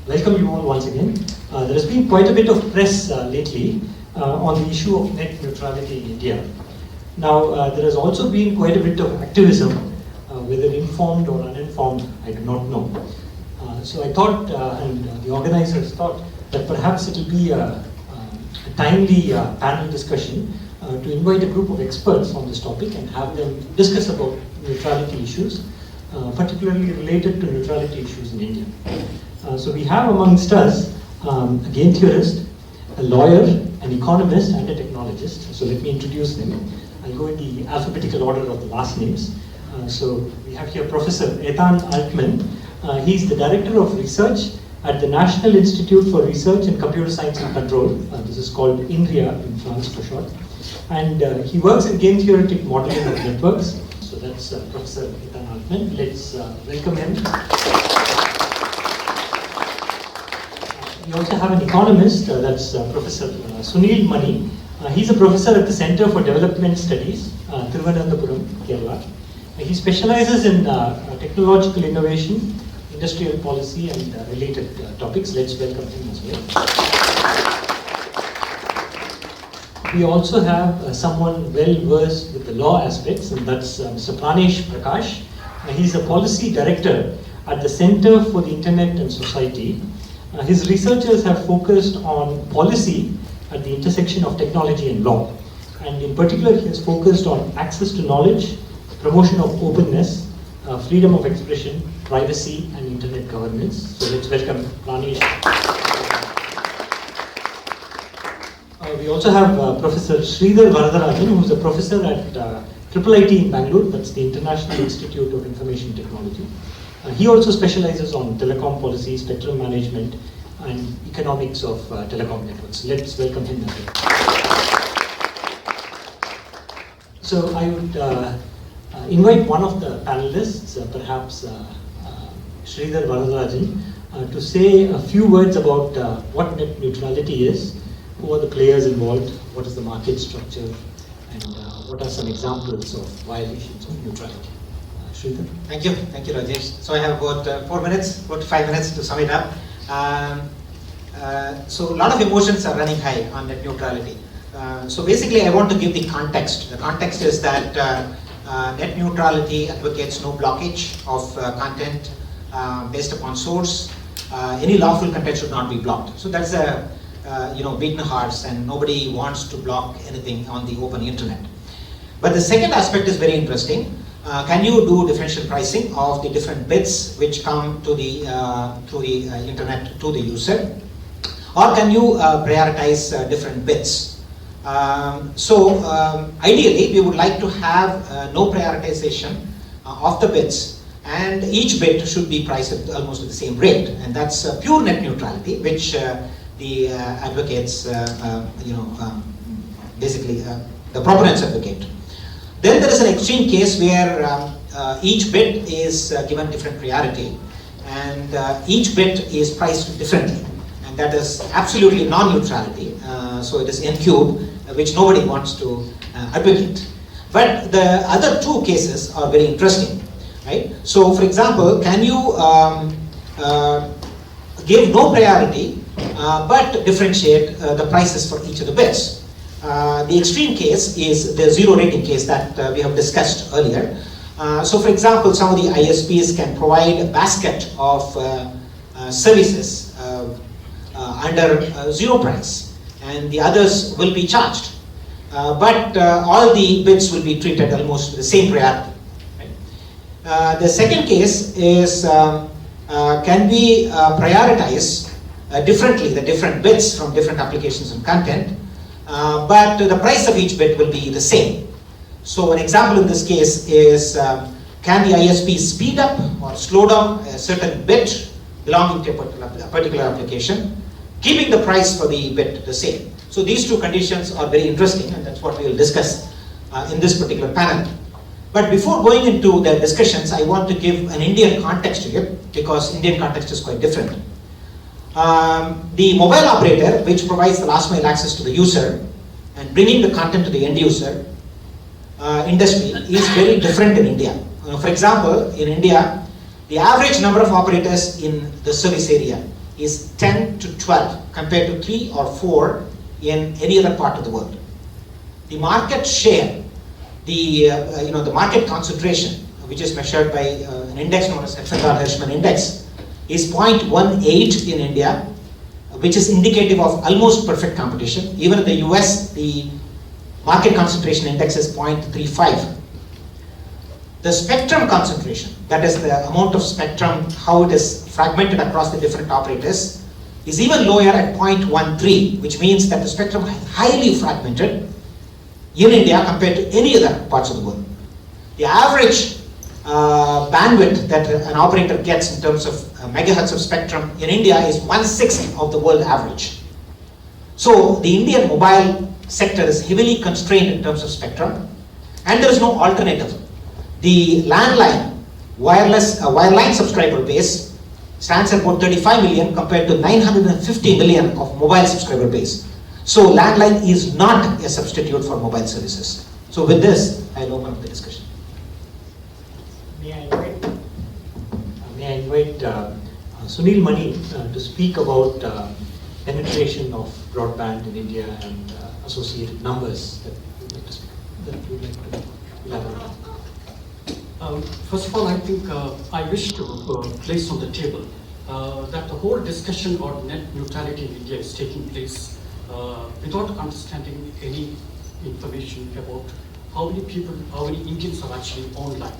welcome you all once again. There has been quite a bit of press lately on the issue of net neutrality in India. Now, there has also been quite a bit of activism, whether informed or uninformed, I do not know. So I thought, and the organizers thought, that perhaps it will be a timely panel discussion to invite a group of experts on this topic and have them discuss about neutrality issues, particularly related to neutrality issues in India. So we have amongst us a game theorist, a lawyer, an economist, and a technologist. So let me introduce them. I'll go in the alphabetical order of the last names. So we have here Professor Eitan Altman. He's the Director of Research at the National Institute for Research in Computer Science and Control. This is called INRIA in France for short. And he works in game theoretic modeling of networks. So that's Professor Eitan Altman. Let's welcome him. We also have an economist, that's Professor Sunil. He's a professor at the Center for Development Studies, Thiruvananthaparam, Kerala. He specializes in technological innovation, industrial policy, and related topics. Let's welcome him as well. We also have someone well versed with the law aspects, and that's Mr. Prakash. He's a policy director at the Center for the Internet and Society. His researchers have focused on policy at the intersection of technology and law. And in particular, he has focused on access to knowledge, promotion of openness, freedom of expression, privacy, and internet governance. So let's welcome Pranesh. We also have Professor Sridhar Varadharajan, who is a professor at IIT in Bangalore, that's the International Institute of Information Technology. He also specializes on telecom policy, spectrum management, and economics of telecom networks. Let's welcome him as well. So I would invite one of the panelists, perhaps Sridhar Varadharajan, to say a few words about what net neutrality is, who are the players involved, what is the market structure, and what are some examples of violations of neutrality. Sridhar. Thank you, Rajesh. So I have about 4 minutes, about 5 minutes to sum it up. So a lot of emotions are running high on net neutrality. So basically I want to give the context. The context is that net neutrality advocates no blockage of content based upon source. Any lawful content should not be blocked. So that's a beaten hearts, and nobody wants to block anything on the open internet. But the second aspect is very interesting. Can you do differential pricing of the different bits which come to the through the internet to the user, or can you prioritize different bits? Ideally, we would like to have no prioritization of the bits, and each bit should be priced at almost at the same rate, and that's pure net neutrality, which the advocates, basically the proponents advocate. Then there is an extreme case where each bit is given different priority, and each bit is priced differently, and that is absolutely non-neutrality. So it is n-cube, which nobody wants to advocate. But the other two cases are very interesting, right? So for example, can you give no priority but differentiate the prices for each of the bits? The extreme case is the zero rating case that we have discussed earlier. So for example, some of the ISPs can provide a basket of services under zero price, and the others will be charged. But all the bits will be treated almost with the same priority. Right? The second case is can we prioritize differently the different bits from different applications and content, but the price of each bit will be the same. So an example in this case is can the ISP speed up or slow down a certain bit belonging to a particular application, keeping the price for the bit the same. So these two conditions are very interesting, and that's what we will discuss in this particular panel. But before going into the discussions, I want to give an Indian context to it, because Indian context is quite different. The mobile operator, which provides the last mile access to the user and bringing the content to the end user industry, is very different in India. For example, in India, the average number of operators in the service area is 10 to 12 compared to 3 or 4 in any other part of the world. The market share, the market concentration, which is measured by an index known as Hirschman index, is 0.18 in India, which is indicative of almost perfect competition. Even in the US, the market concentration index is 0.35. The spectrum concentration, that is the amount of spectrum, how it is fragmented across the different operators, is even lower at 0.13, which means that the spectrum is highly fragmented in India compared to any other parts of the world. The average bandwidth that an operator gets in terms of megahertz of spectrum in India is 1/6 of the world average. So the Indian mobile sector is heavily constrained in terms of spectrum, and there is no alternative. The landline wireline subscriber base stands at about 35 million compared to 950 million of mobile subscriber base. So landline is not a substitute for mobile services. So with this, I'll open up the discussion. May I invite Sunil Mani to speak about penetration of broadband in India and associated numbers that you would like to elaborate. First of all, I think I wish to place on the table that the whole discussion on net neutrality in India is taking place without understanding any information about how many people, how many Indians are actually online.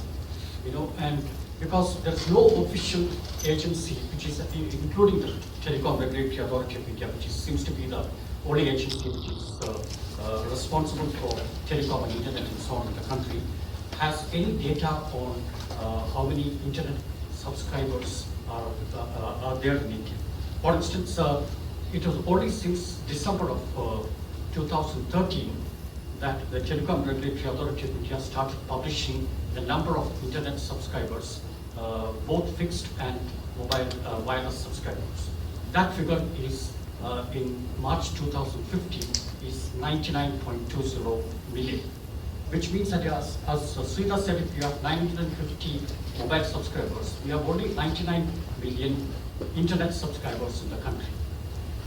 And because there is no official agency which is including the Telecom Regulatory Authority of India, which seems to be the only agency which is responsible for telecom and internet and so on in the country, has any data on how many internet subscribers are there in India. For instance, it was only since December of 2013 that the Telecom Regulatory Authority of India started publishing the number of internet subscribers, both fixed and mobile wireless subscribers. That figure is in March 2015 is 99.20 million, which means that as Sridhar said, if you have 950 mobile subscribers, we have only 99 million internet subscribers in the country.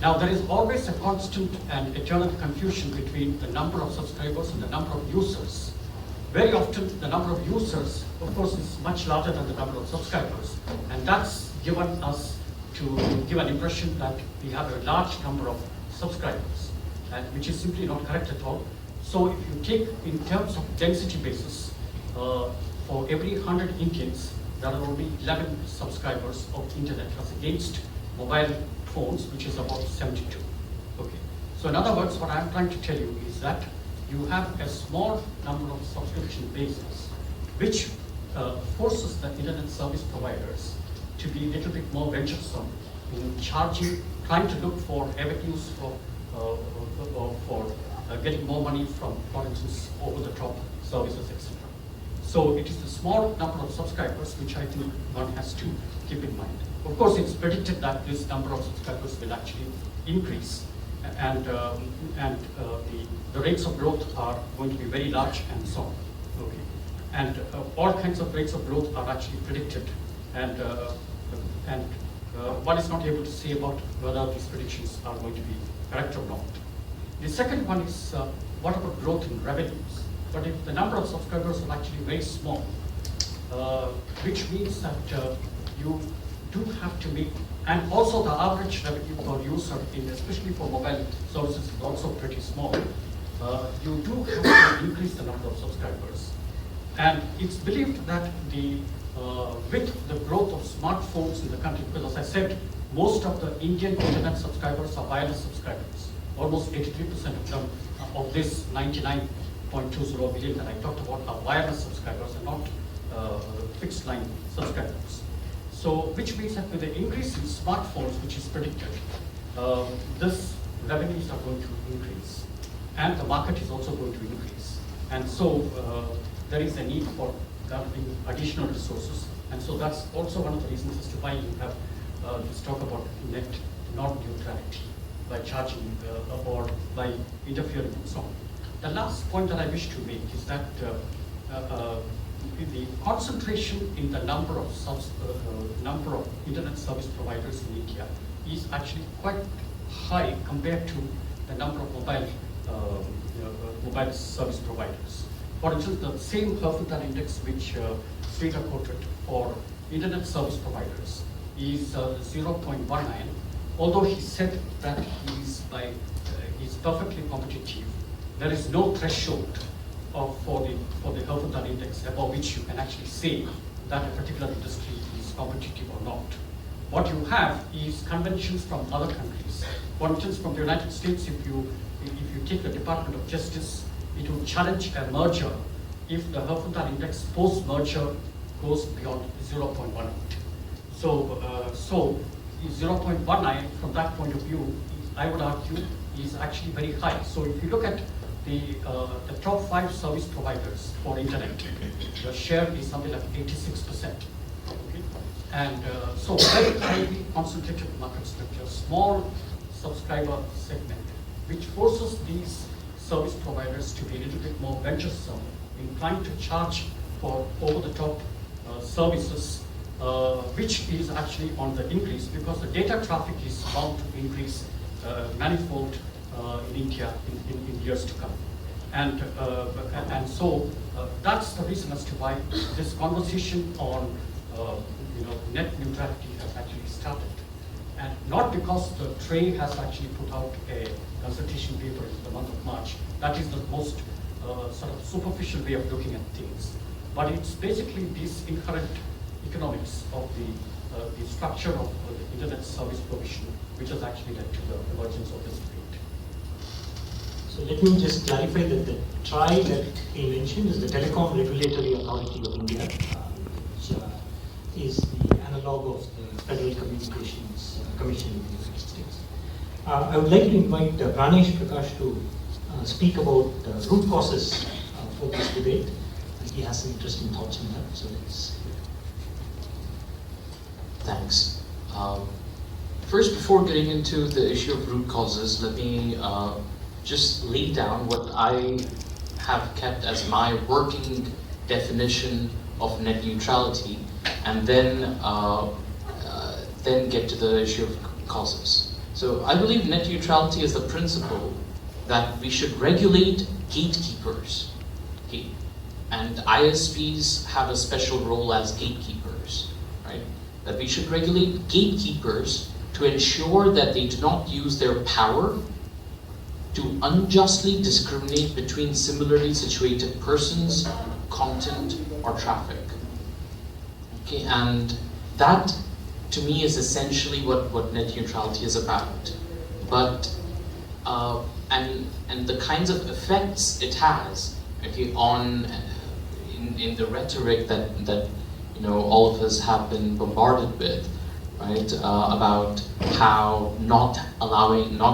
Now, there is always a constant and eternal confusion between the number of subscribers and the number of users. Very often, the number of users, of course, is much larger than the number of subscribers, and that's given us to give an impression that we have a large number of subscribers, and which is simply not correct at all. So if you take in terms of density basis, for every 100 Indians, there are only 11 subscribers of internet as against mobile phones, which is about 72. Okay. So in other words, what I'm trying to tell you is that you have a small number of subscription bases, which forces the internet service providers to be a little bit more venturesome in charging, trying to look for avenues for getting more money from, for instance, over-the-top services, etc. So it is the small number of subscribers which I think one has to keep in mind. Of course, it's predicted that this number of subscribers will actually increase, and the rates of growth are going to be very large and so on. Okay. And all kinds of rates of growth are actually predicted, and one is not able to say about whether these predictions are going to be correct or not. The second one is what about growth in revenues? But if the number of subscribers are actually very small, which means that you do have to make, and also the average revenue per user, especially for mobile services, is also pretty small. You do have to increase the number of subscribers. And it's believed that with the growth of smartphones in the country, because as I said, most of the Indian internet subscribers are wireless subscribers. Almost 83% of them, of this 99.20 million that I talked about, are wireless subscribers and not fixed line subscribers. So, which means that with the increase in smartphones, which is predicted, this revenues are going to increase, and the market is also going to increase. And so, there is a need for developing additional resources. And so that's also one of the reasons as to why you have this talk about net neutrality by charging or by interfering and so on. The last point that I wish to make is that the concentration in the number of internet service providers in India is actually quite high compared to the number of mobile service providers. For instance, the same Herfindahl index which Sridhar quoted for internet service providers is 0.19, although he said that he's perfectly competitive. There is no threshold for the Herfindahl index above which you can actually say that a particular industry is competitive or not. What you have is conventions from other countries. For instance, from the United States, if you take the Department of Justice, it will challenge a merger if the Herfindahl index post-merger goes beyond 0.18. So 0.19 from that point of view, I would argue, is actually very high. So if you look at the top 5 service providers for internet, the share is something like 86%. Okay? And so very highly concentrated market structure, small subscriber segment, which forces these service providers to be a little bit more venturesome in trying to charge for over-the-top services, which is actually on the increase because the data traffic is bound to increase manifold in India in years to come. And so that's the reason as to why this conversation on net neutrality has actually started. And not because the trade has actually put out a consultation paper in the month of March. That is the most sort of superficial way of looking at things. But it's basically this inherent economics of the structure of the internet service provision, which has actually led to the emergence of this debate. So let me just clarify that the TRAI that he mentioned is the Telecom Regulatory Authority of India, which is the analog of the Federal Communications Commission in the United States. I would like to invite Pranesh, Prakash to speak about root causes for this debate. He has some interesting thoughts on that, so let's hear. Thanks. First, before getting into the issue of root causes, let me just lay down what I have kept as my working definition of net neutrality, and then get to the issue of causes. So I believe net neutrality is the principle that we should regulate gatekeepers. Okay? And ISPs have a special role as gatekeepers, right? That we should regulate gatekeepers to ensure that they do not use their power to unjustly discriminate between similarly situated persons, content, or traffic. Okay, and that to me is essentially what net neutrality is about. But and the kinds of effects it has, okay, on in the rhetoric that all of us have been bombarded with, right, about how not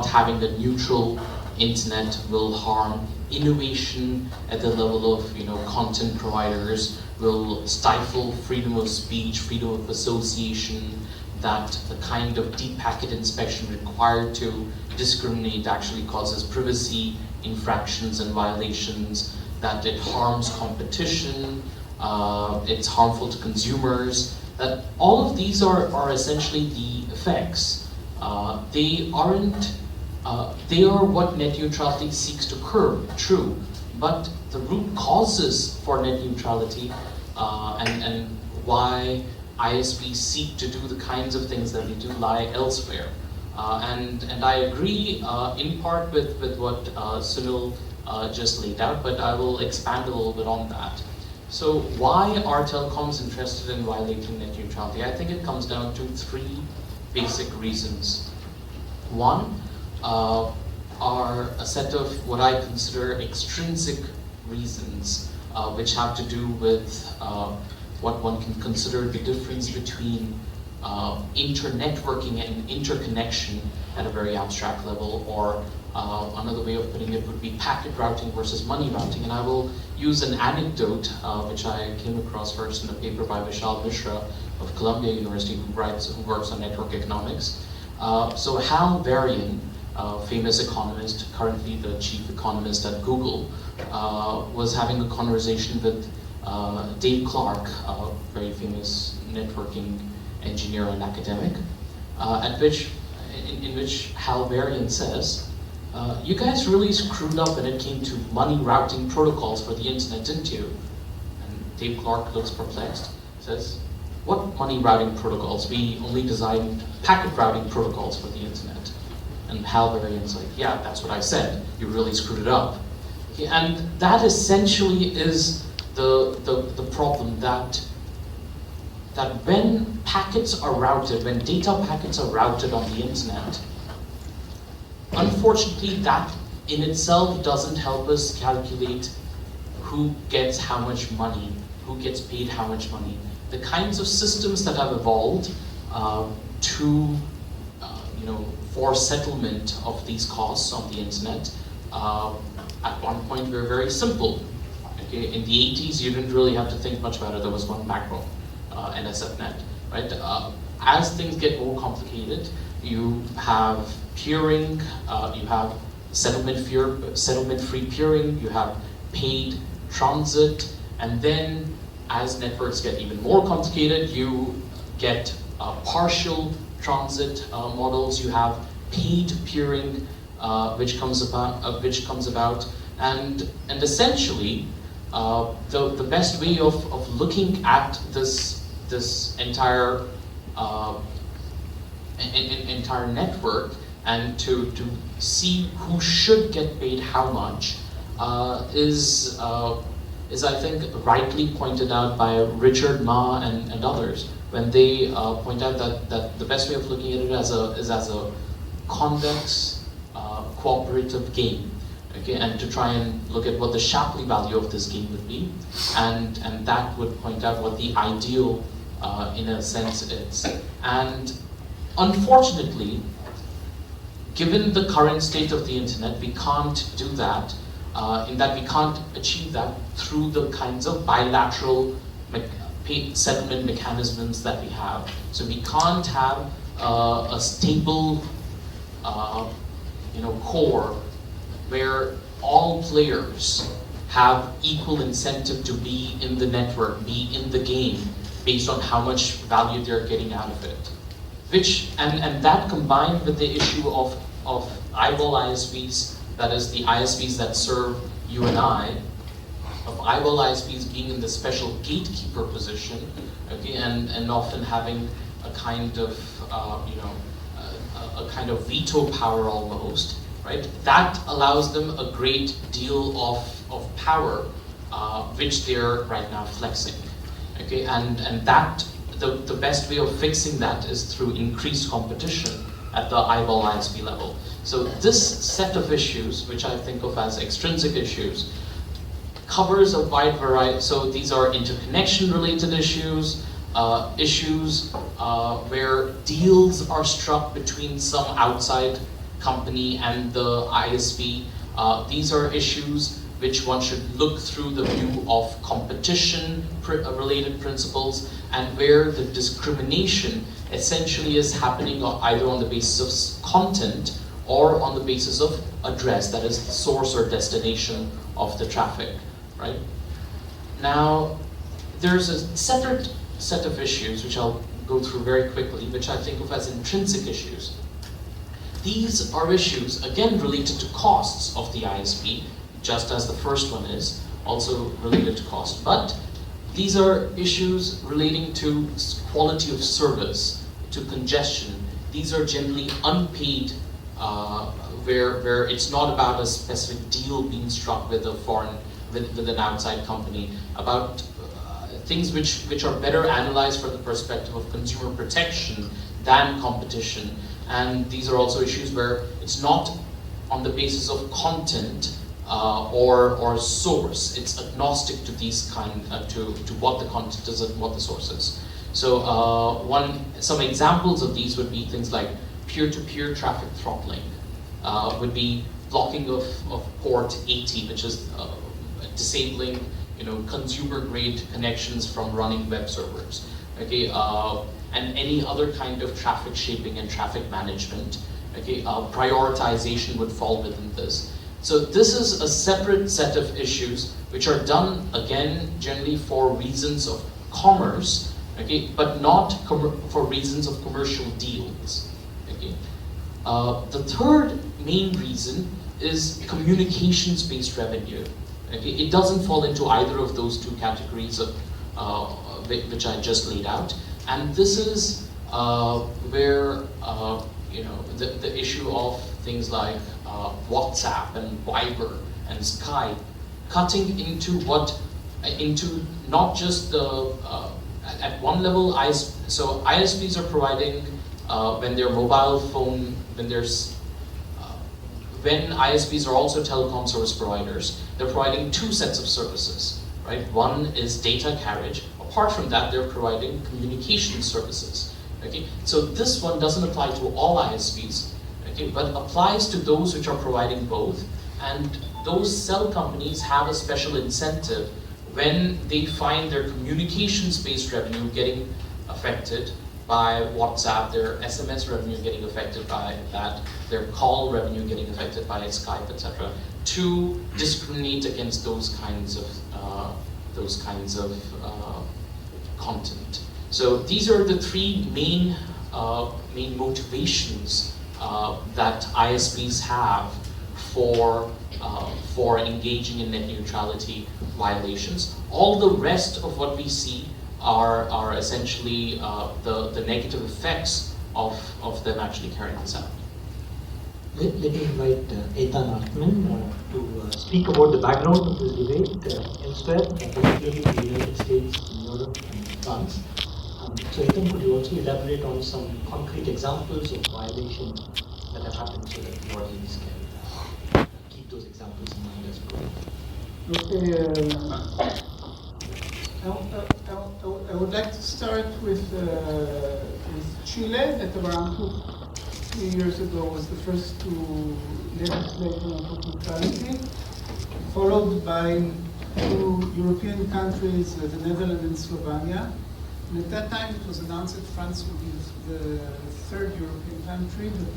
having a neutral internet will harm innovation at the level of content providers, will stifle freedom of speech, freedom of association, that the kind of deep packet inspection required to discriminate actually causes privacy infractions and violations, that it harms competition, it's harmful to consumers, that all of these are essentially the effects. They are what net neutrality seeks to curb, true, but the root causes for net neutrality and why ISPs seek to do the kinds of things that they do lie elsewhere. And I agree in part with what Sunil just laid out, but I will expand a little bit on that. So why are telecoms interested in violating net neutrality? I think it comes down to 3 basic reasons. One are a set of what I consider extrinsic reasons, which have to do with what one can consider the difference between internetworking and interconnection at a very abstract level, or another way of putting it would be packet routing versus money routing. And I will use an anecdote which I came across first in a paper by Vishal Mishra of Columbia University, who works on network economics. So Hal Varian, famous economist, currently the chief economist at Google, was having a conversation with Dave Clark, a very famous networking engineer and academic, at which in which Hal Varian says, you guys really screwed up when it came to money routing protocols for the internet, didn't you? And Dave Clark looks perplexed, says, what money routing protocols? We only designed packet routing protocols for the internet. And Hal Varian's like, yeah, that's what I said. You really screwed it up. Okay, and that essentially is the problem, that when packets are routed, when data packets are routed on the internet, unfortunately that in itself doesn't help us calculate who gets how much money, who gets paid how much money. The kinds of systems that have evolved for settlement of these costs on the internet, at one point were very simple. Okay? In the 80s, you didn't really have to think much about it. There was one backbone, NSFNet. Right? As things get more complicated, you have peering, you have settlement-free peering, you have paid transit, and then as networks get even more complicated, you get partial transit models. You have paid peering, which comes about, and essentially the best way of looking at this entire entire network and to see who should get paid how much is I think rightly pointed out by Richard Ma and others when they point out that the best way of looking at it is as a convex cooperative game. Okay, and to try and look at what the Shapley value of this game would be, and that would point out what the ideal in a sense is. And unfortunately, given the current state of the internet, we can't do that, in that we can't achieve that through the kinds of bilateral settlement mechanisms that we have. So we can't have a stable core where all players have equal incentive to be in the network, be in the game, based on how much value they're getting out of it. And that combined with the issue of eyeball ISPs, that is the ISPs that serve you and I, of eyeball ISPs being in the special gatekeeper position, okay, and often having a kind of a kind of veto power almost, right? That allows them a great deal of power, which they're right now flexing, okay, and that the best way of fixing that is through increased competition at the eyeball ISP level. So this set of issues, which I think of as extrinsic issues, covers a wide variety. So these are interconnection related issues, where deals are struck between some outside company and the ISP. These are issues which one should look through the view of competition related principles, and where the discrimination essentially is happening either on the basis of content or on the basis of address, that is the source or destination of the traffic, right? Now, there's a separate set of issues which I'll go through very quickly, which I think of as intrinsic issues. These are issues, again, related to costs of the ISP, just as the first one is, also related to cost. But these are issues relating to quality of service, to congestion. These are generally unpaid, where it's not about a specific deal being struck with with an outside company, about things which are better analyzed from the perspective of consumer protection than competition. And these are also issues where it's not on the basis of content or source. It's agnostic to these to what the content is and what the source is. So some examples of these would be things like peer-to-peer traffic throttling, would be blocking of port 80, which is disabling consumer-grade connections from running web servers. Okay, and any other kind of traffic shaping and traffic management. Okay, prioritization would fall within this. So this is a separate set of issues which are done, again, generally for reasons of commerce, okay, but not for reasons of commercial deals. Okay. The third main reason is communications-based revenue. Okay? It doesn't fall into either of those two categories of, which I just laid out, and this is where the issue of things like WhatsApp and Viber and Skype cutting into not just the at one level, so ISPs are providing when their mobile phone, when ISPs are also telecom service providers, they're providing two sets of services, right? One is data carriage. Apart from that, they're providing communication services. Okay, so this one doesn't apply to all ISPs, okay, but applies to those which are providing both, and those cell companies have a special incentive when they find their communications-based revenue getting affected by WhatsApp, their SMS revenue getting affected by that, their call revenue getting affected by Skype, etc., to discriminate against those kinds of content. So these are the three main motivations that ISPs have for engaging in net neutrality violations. All the rest of what we see are essentially the negative effects of them actually carrying this out. Let me invite Eitan Altman to speak about the background of this debate elsewhere, particularly in the United States, in Europe, and France. So Eitan, could you also elaborate on some concrete examples of violations that have happened so that the audience can keep those examples in mind as well? I would like to start with Chile, that around 2 years ago was the first to legislate on net neutrality, followed by 2 European countries, the Netherlands and Slovenia. And at that time it was announced that France would be the 3rd European country, but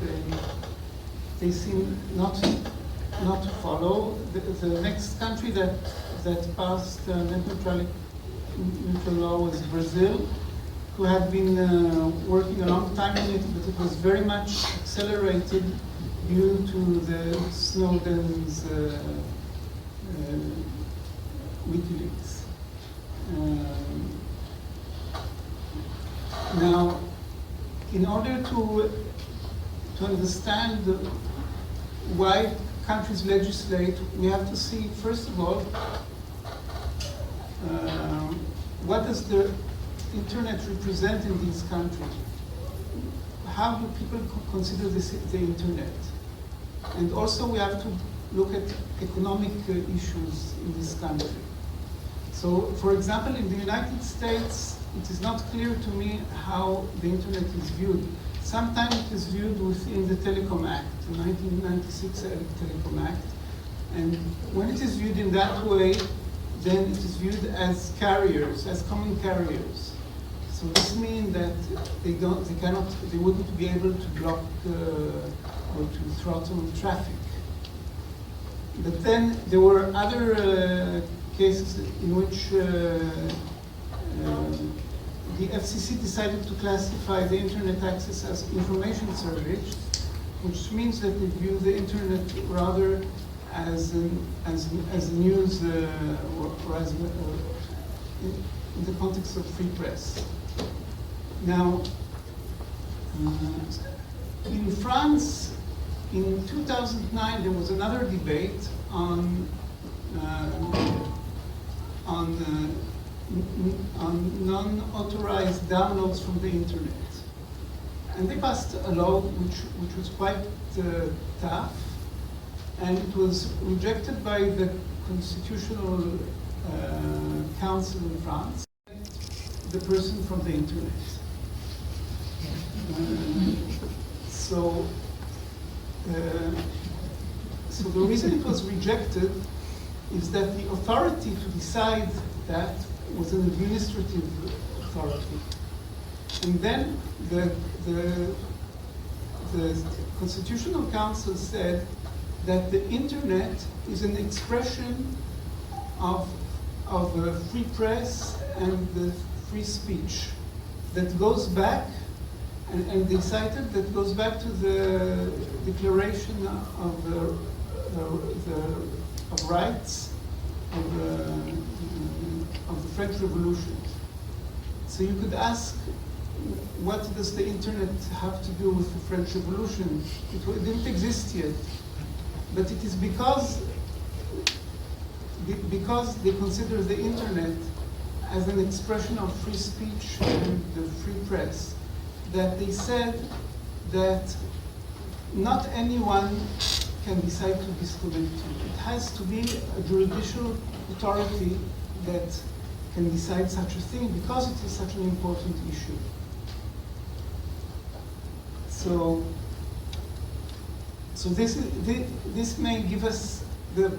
they seem not to follow. The next country that passed net neutral law was Brazil, who had been working a long time on it, but it was very much accelerated due to the Snowden's WikiLeaks. Now, in order to understand why countries legislate, we have to see, first of all, what does the internet represent in these countries? How do people consider the internet? And also we have to look at economic issues in this country. So, for example, in the United States, it is not clear to me how the internet is viewed. Sometimes it is viewed within the Telecom Act, the 1996 Telecom Act. And when it is viewed in that way, then it is viewed as carriers, as common carriers. So this means that they wouldn't be able to block or to throttle traffic. But then there were other cases in which the FCC decided to classify the internet access as information service, which means that they view the internet rather as news or as in the context of free press. Now, in France, in 2009, there was another debate on non-authorized downloads from the internet, and they passed a law which was quite tough, and it was rejected by the Constitutional Council in France, the person from the internet. So the reason it was rejected is that the authority to decide that was an administrative authority. And then the Constitutional Council said that the internet is an expression of free press and the free speech that goes back And they cited that goes back to the Declaration of Rights of the French Revolution. So you could ask, what does the internet have to do with the French Revolution? It didn't exist yet, but it is because they consider the internet as an expression of free speech and the free press, that they said that not anyone can decide to disconnect you. It has to be a judicial authority that can decide such a thing because it is such an important issue. So this may give us the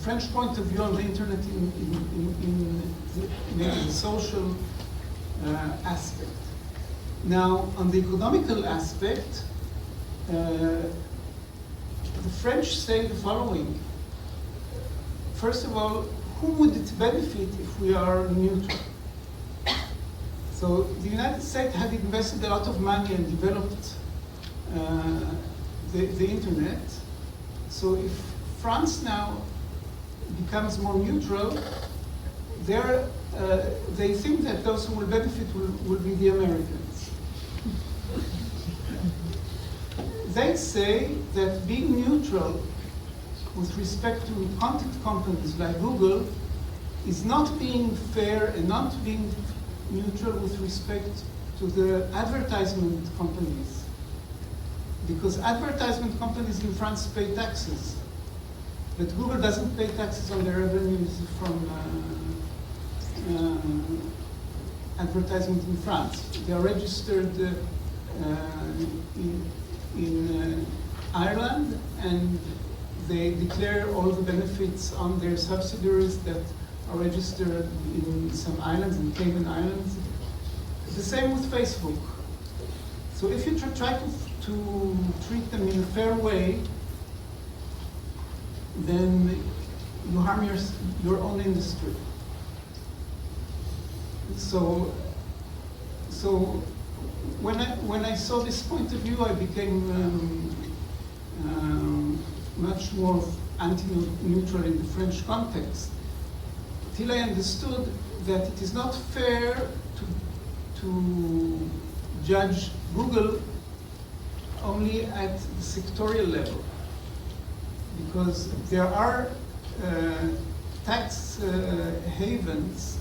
French point of view on the internet in the social aspect. Now, on the economical aspect, the French say the following. First of all, whom would it benefit if we are neutral? So the United States had invested a lot of money and developed the internet. So if France now becomes more neutral, they think that those who will benefit will be the Americans. They say that being neutral with respect to content companies like Google is not being fair and not being neutral with respect to the advertisement companies. Because advertisement companies in France pay taxes, but Google doesn't pay taxes on their revenues from advertisement in France. They are registered in Ireland, and they declare all the benefits on their subsidiaries that are registered in some islands, in Cayman Islands. The same with Facebook. So if you try to treat them in a fair way, then you harm your own industry. So when I saw this point of view, I became much more anti-neutral in the French context, till I understood that it is not fair to judge Google only at the sectorial level, because there are tax havens.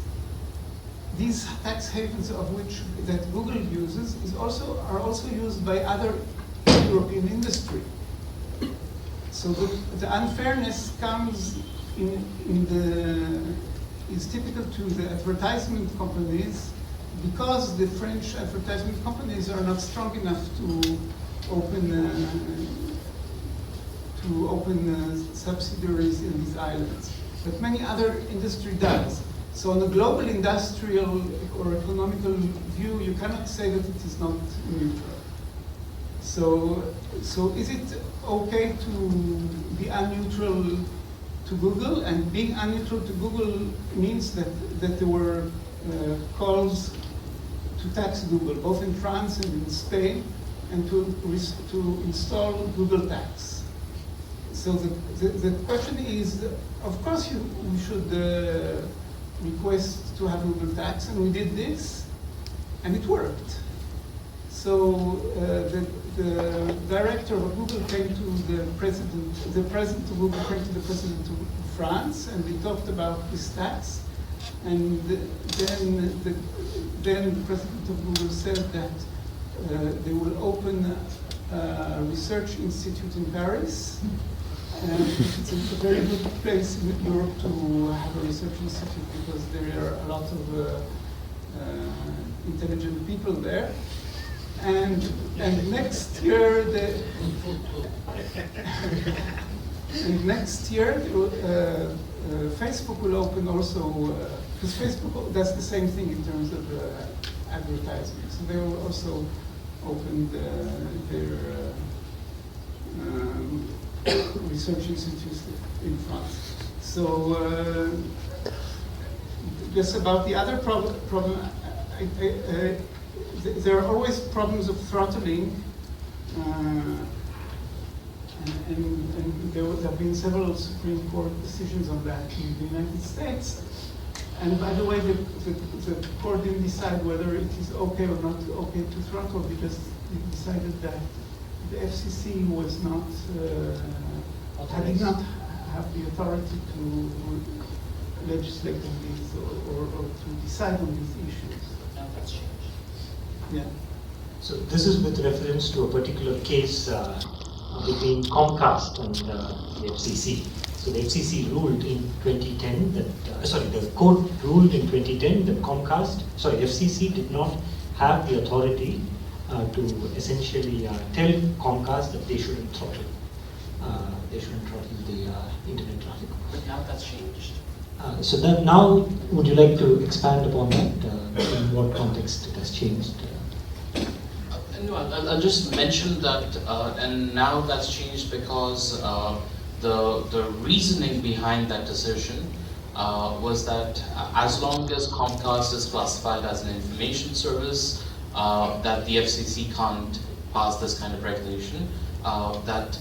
These tax havens that Google uses are also used by other European industry. So the unfairness comes is typical to the advertisement companies, because the French advertisement companies are not strong enough to open subsidiaries in these islands. But many other industry does. So on a global industrial or economical view, you cannot say that it is not neutral. So is it okay to be unneutral to Google? And being unneutral to Google means that there were calls to tax Google, both in France and in Spain, and to install Google tax. So the question is, of course we should request to have Google tax, and we did this, and it worked. So the director of Google came to the president of Google came to the president of France, and they talked about this tax. And then the president of Google said that they will open a research institute in Paris. And it's a very good place in Europe to have a research institute, because there are a lot of intelligent people there. And next year, Facebook will open also, because Facebook does the same thing in terms of advertising. So they will also open their research institutes in France. So just about the other problem, there are always problems of throttling, and there have been several Supreme Court decisions on that in the United States. And by the way, the court didn't decide whether it is okay or not okay to throttle, because it decided that the FCC was not, did not have the authority to legislate on these or to decide on these issues. Now that's changed. Yeah. So this is with reference to a particular case between Comcast and the FCC. So the FCC ruled in 2010 that, the court ruled in 2010 that FCC did not have the authority to essentially tell Comcast that they shouldn't throttle. They shouldn't throttle the internet traffic. But now that's changed. So then now, would you like to expand upon that? In what context it has changed? No, I'll just mention that, and now that's changed because the reasoning behind that decision was that as long as Comcast is classified as an information service, that the FCC can't pass this kind of regulation. But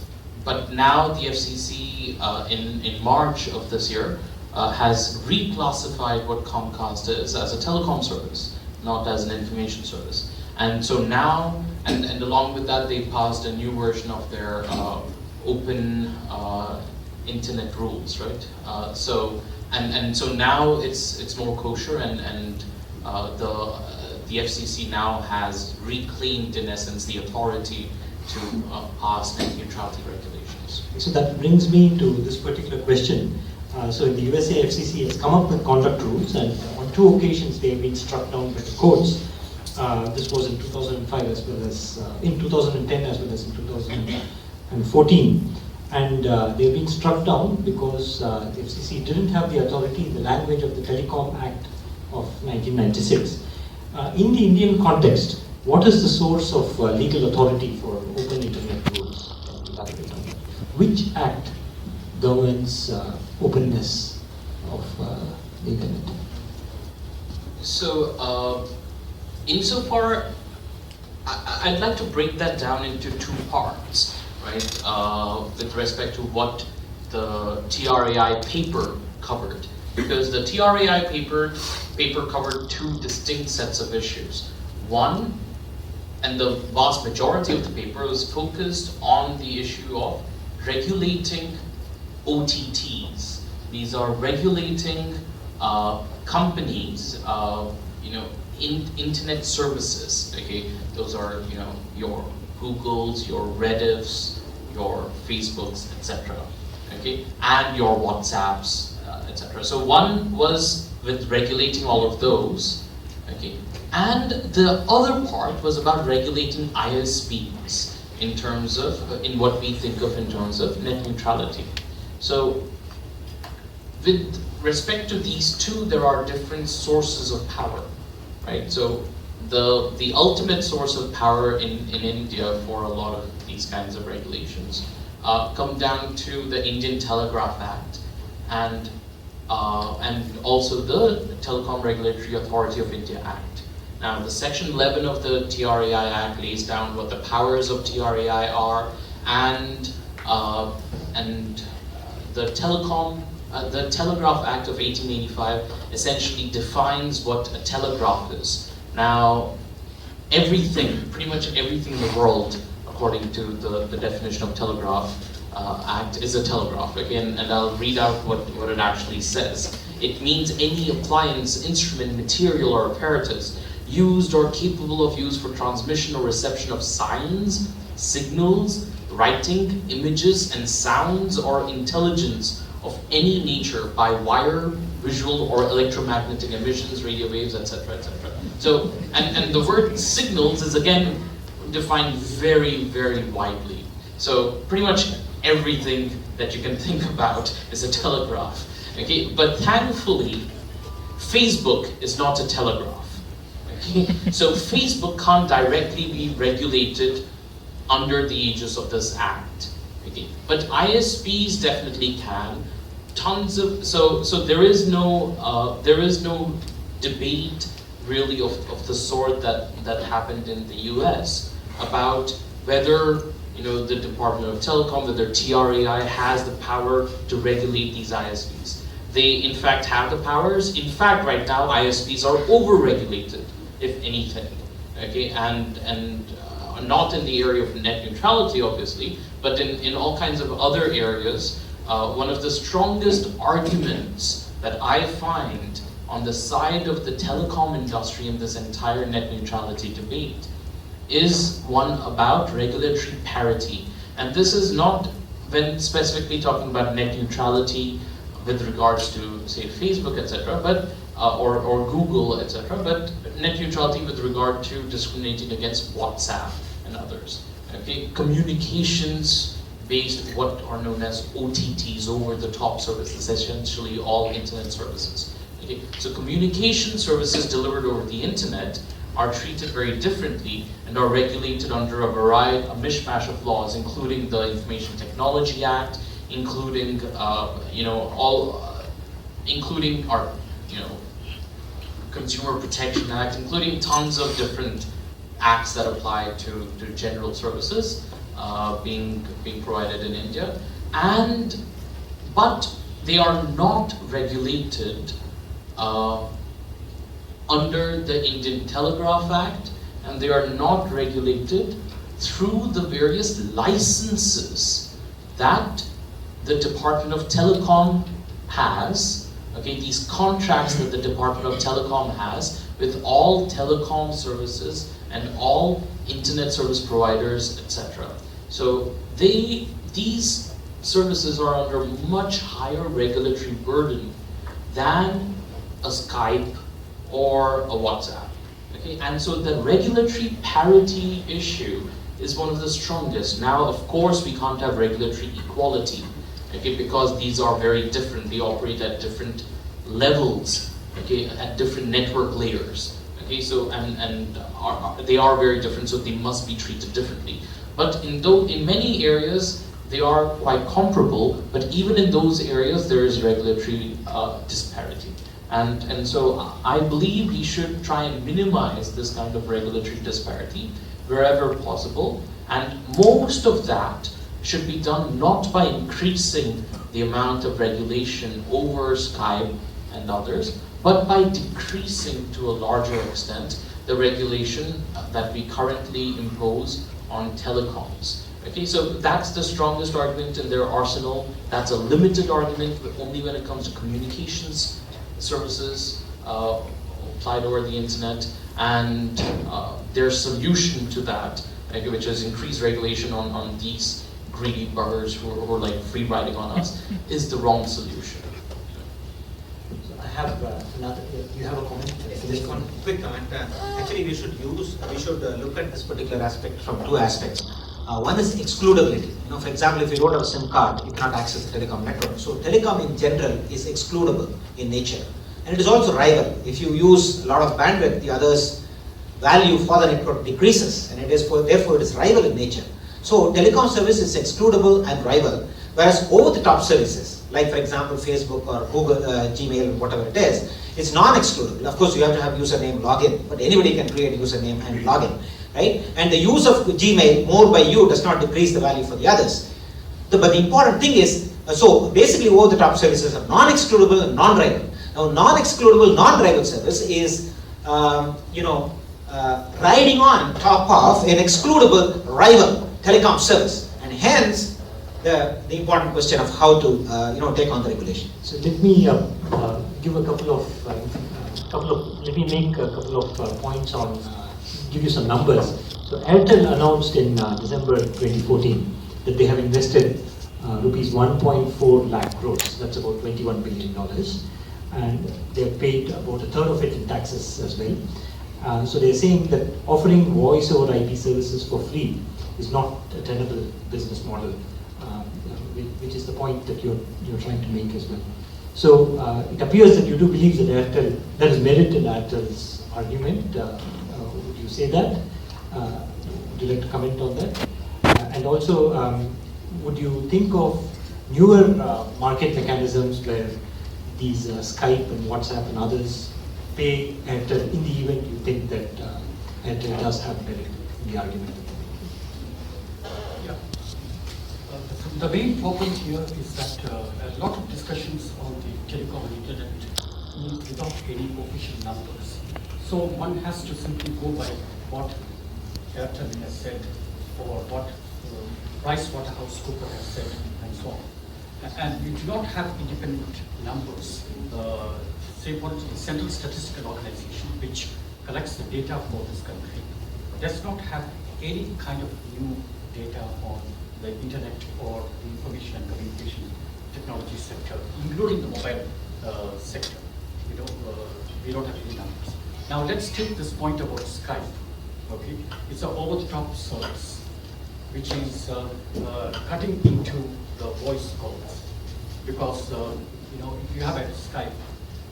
now the FCC in March of this year has reclassified what Comcast is as a telecom service, not as an information service. And so now, and along with that, they passed a new version of their open internet rules, right? So now it's more kosher, and the FCC now has reclaimed, in essence, the authority to pass net neutrality regulations. So that brings me to this particular question. So in the USA, FCC has come up with conduct rules, and on 2 occasions they have been struck down by the courts. This was in 2005 as well as in 2010 as well as in 2014. And they've been struck down because the FCC didn't have the authority in the language of the Telecom Act of 1996. In the Indian context, what is the source of legal authority for open internet rules? Which act governs openness of the internet? So, insofar, I'd like to break that down into 2 parts, right? With respect to what the TRAI paper covered, because the TRAI paper covered 2 distinct sets of issues. One, and the vast majority of the paper was focused on the issue of regulating OTTs. These are regulating companies, internet services. Okay, those are your Googles, your Reddits, your Facebooks, etc. Okay, and your WhatsApps, etc. So one was with regulating all of those. Okay, and the other part was about regulating ISPs in terms of in what we think of in terms of net neutrality. So with respect to these 2, there are different sources of power, right? So the ultimate source of power in India for a lot of these kinds of regulations come down to the Indian Telegraph Act and also the Telecom Regulatory Authority of India Act. Now, the Section 11 of the TRAI Act lays down what the powers of TRAI are, and the Telegraph Act of 1885 essentially defines what a telegraph is. Now, pretty much everything in the world, according to the definition of Telegraph Act, is a telegraph. Again, and I'll read out what it actually says. It means any appliance, instrument, material, or apparatus used or capable of use for transmission or reception of signs, signals, writing, images, and sounds or intelligence of any nature by wire, visual, or electromagnetic emissions, radio waves, etc., etc. So, and the word signals is again defined very, very widely. So pretty much everything that you can think about is a telegraph. Okay, but thankfully, Facebook is not a telegraph. Okay, so Facebook can't directly be regulated under the aegis of this act. Okay, but ISPs definitely can. Tons of so there is no debate really of the sort that happened in the US about whether the Department of Telecom, whether TRAI has the power to regulate these ISPs. They in fact have the powers. In fact, right now ISPs are over-regulated, if anything. Okay, and not in the area of net neutrality, obviously, but in all kinds of other areas. One of the strongest arguments that I find on the side of the telecom industry in this entire net neutrality debate is one about regulatory parity. And this is not when specifically talking about net neutrality with regards to, say, Facebook, etc., but or Google, etc., but net neutrality with regard to discriminating against WhatsApp and others. Okay, communications based what are known as OTTs, over-the-top services, essentially all internet services. Okay, so communication services delivered over the internet are treated very differently and are regulated under a mishmash of laws, including the Information Technology Act, including including our Consumer Protection Act, including tons of different acts that apply to general services being provided in India, but they are not regulated under the Indian Telegraph Act, and they are not regulated through the various licenses that the Department of Telecom has. Okay, these contracts that the Department of Telecom has with all telecom services and all internet service providers, etc. So these services are under much higher regulatory burden than a Skype or a WhatsApp. Okay, and so the regulatory parity issue is one of the strongest. Now, of course, we can't have regulatory equality, okay, because these are very different. They operate at different levels, okay, at different network layers. Okay, so they are very different, so they must be treated differently. But in many areas, they are quite comparable. But even in those areas, there is regulatory disparity. And so I believe we should try and minimize this kind of regulatory disparity wherever possible. And most of that should be done not by increasing the amount of regulation over Skype and others, but by decreasing to a larger extent the regulation that we currently impose on telecoms. Okay, so that's the strongest argument in their arsenal. That's a limited argument, but only when it comes to communications services applied over the internet, and their solution to that, okay, which is increased regulation on these greedy buggers who are like free riding on us, is the wrong solution. I have another. You have a comment? Yes, just one quick comment. Actually, we should look at this particular aspect from two aspects. One is excludability. For example, if you don't have a SIM card, you cannot access the telecom network. So telecom in general is excludable in nature. And it is also rival. If you use a lot of bandwidth, the other's value for the network decreases, and therefore it is rival in nature. So telecom service is excludable and rival, whereas over-the-top services, like for example Facebook or Google, Gmail, whatever it is, it's non-excludable. Of course, you have to have username, login, but anybody can create a username and login, right? And the use of Gmail more by you does not decrease the value for the others. But the important thing is, so basically over-the-top services are non-excludable and non-rival. Now, non-excludable, non-rival service is, riding on top of an excludable rival telecom service, and hence the important question of how to take on the regulation. So let me give a couple of let me make a couple of points on give you some numbers. So Airtel announced in December 2014 that they have invested rupees 1.4 lakh crores. That's about $21 billion, and they have paid about a third of it in taxes as well. So they're saying that offering voice over IP services for free is not a tenable business model, which is the point that you're trying to make as well. So it appears that you do believe that Airtel, there is merit in Airtel's argument. Would you say that? Would you like to comment on that? And also, would you think of newer market mechanisms where these Skype and WhatsApp and others pay Airtel in the event you think that Airtel does have merit in the argument that they're making? Yeah. The main problem here is that a lot of discussions on the telecom and internet without any official numbers. So one has to simply go by what Airtel has said or what PricewaterhouseCoopers has said and so on. And we do not have independent numbers. Say for instance, the Central Statistical Organization, which collects the data for this country, does not have any kind of new data on the internet or the information and communication technology sector, including the mobile sector. We don't have any numbers. Now let's take this point about Skype. Okay, it's an over-the-top service, which is cutting into the voice calls, because if you have a Skype,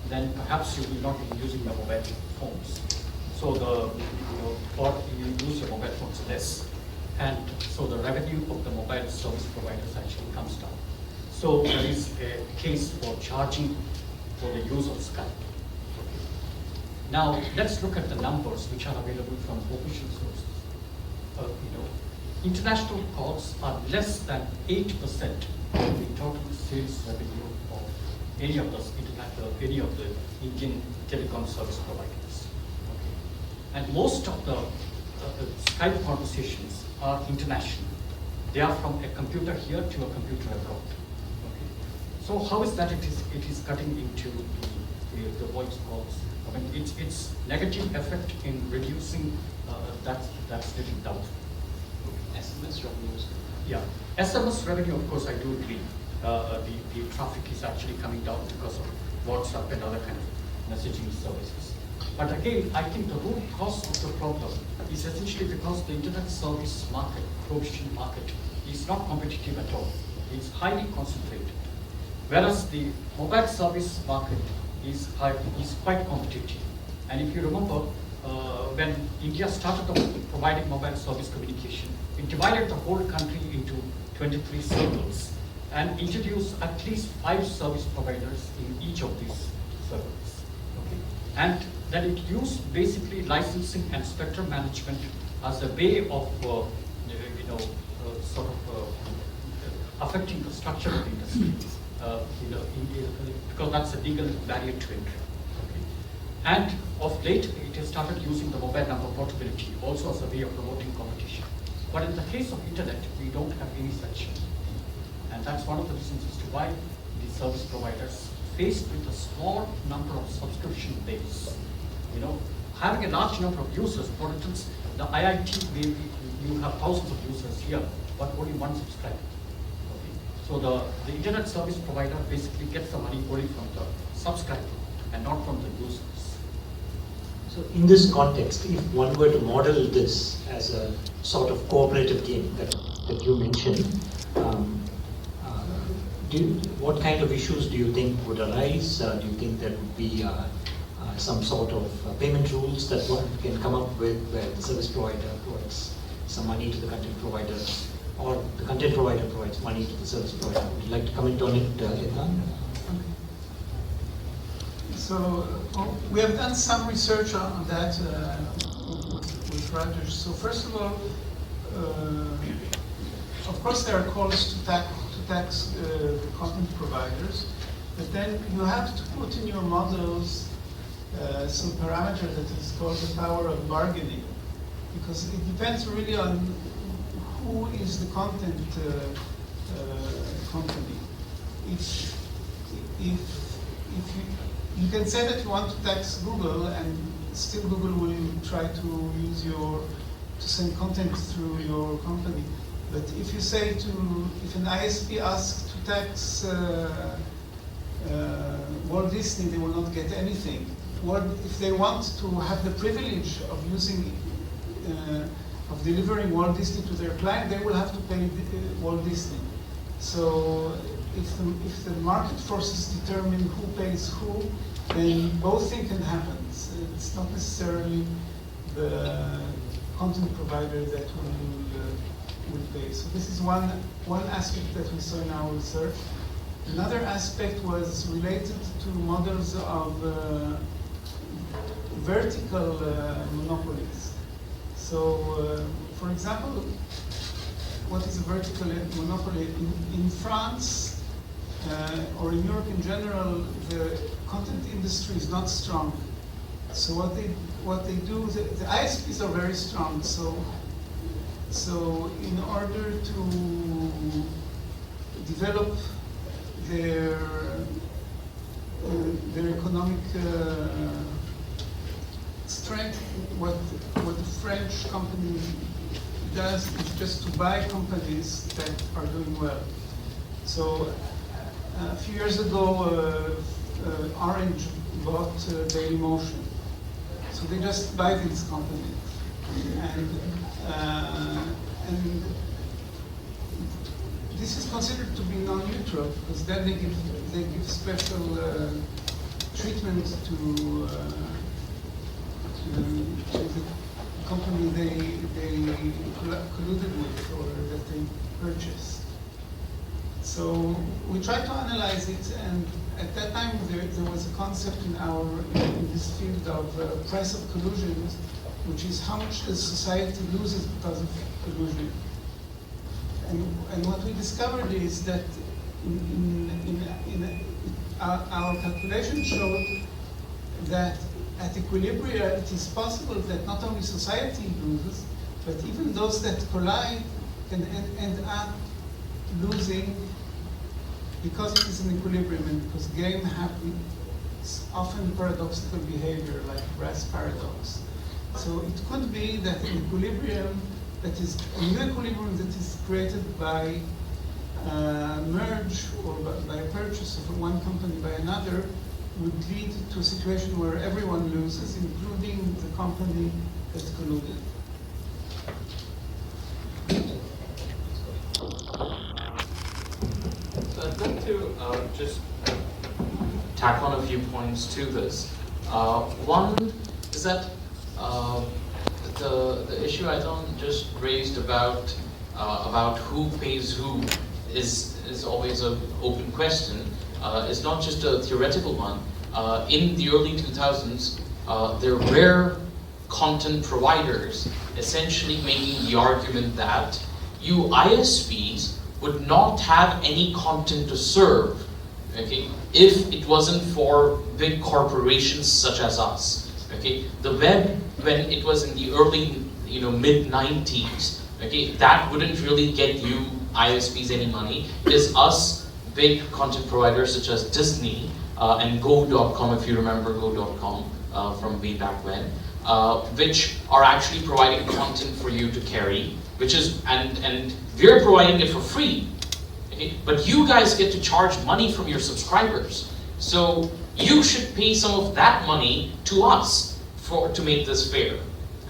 then perhaps you will not be using your mobile phones. So or you use your mobile phones less, and so the revenue of the mobile service providers actually comes down. So there is a case for charging for the use of Skype. Okay. Now let's look at the numbers which are available from official sources. International calls are less than 8% of the total sales revenue of any of the Indian telecom service providers. Okay. And most of the Skype conversations are international. They are from a computer here to a computer abroad. Okay. So how is that it is cutting into the voice calls? I mean, its negative effect in reducing that's little doubtful. SMS revenues. Yeah, SMS revenue, of course, I do agree. The traffic is actually coming down because of WhatsApp and other kind of messaging services. But again, I think the root cause of the problem is essentially because the internet service market, provision market, is not competitive at all. It's highly concentrated. Whereas the mobile service market is quite competitive. And if you remember, when India started providing mobile service communication, it divided the whole country into 23 circles and introduced at least 5 service providers in each of these circles. Okay? And then it used basically licensing and spectrum management as a way of affecting the structure of the industry, because that's a legal barrier to entry. Okay? And of late, it has started using the mobile number portability also as a way of promoting competition. But in the case of internet, we don't have any such thing. And that's one of the reasons as to why the service providers, faced with a small number of subscription base, having a large number of users, for instance, the IIT, maybe you have thousands of users here, but only one subscriber. Okay? So the internet service provider basically gets the money only from the subscriber and not from the users. So in this context, if one were to model this as a sort of cooperative game that you mentioned, what kind of issues do you think would arise? Do you think there would be some sort of payment rules that one can come up with, where the service provider provides some money to the content provider, or the content provider provides money to the service provider? Would you like to comment on it, Eitan? So we have done some research on that with Rajesh. So first of all, of course there are calls to tax the content providers, but then you have to put in your models some parameter that is called the power of bargaining, because it depends really on who is the content company. If you can say that you want to tax Google, and still Google will try to use to send content through your company. But if you say if an ISP asks to tax Walt Disney, they will not get anything. If they want to have the privilege of of delivering Walt Disney to their client, they will have to pay Walt Disney. So if the market forces determine who pays who, then both things can happen. It's not necessarily the content provider that will pay. So this is one aspect that we saw in our research. Another aspect was related to models of vertical monopolies. So, for example, what is a vertical monopoly? In France or in Europe in general, the content industry is not strong. So what they do, the ISPs are very strong. So in order to develop their economic strength, what the French company does is just to buy companies that are doing well. So a few years ago, Orange bought Dailymotion. So they just buy these companies, and this is considered to be non-neutral because then they give special treatment to the company they colluded with or that they purchased. So we tried to analyze it, and at that time there was a concept in this field of price of collusion, which is how much the society loses because of collusion. And what we discovered is that our calculation showed that at equilibria it is possible that not only society loses, but even those that collide can end up losing because it is an equilibrium and because game have often paradoxical behavior like brass paradox. So it could be that an equilibrium that is a new equilibrium that is created by merge or by a purchase of one company by another would lead to a situation where everyone loses, including the company that colluded. So I'd like to just tack on a few points to this. One is that the issue Eitan just raised about who pays who is always an open question. It's not just a theoretical one. In the early 2000s, there were content providers essentially making the argument that you ISPs would not have any content to serve, okay, if it wasn't for big corporations such as us. Okay, the web, when it was in the early, mid-90s, okay, that wouldn't really get you ISPs any money. It is us big content providers such as Disney and Go.com, if you remember Go.com from way back when, which are actually providing content for you to carry, which is, and we're providing it for free, okay? But you guys get to charge money from your subscribers. So you should pay some of that money to us to make this fair.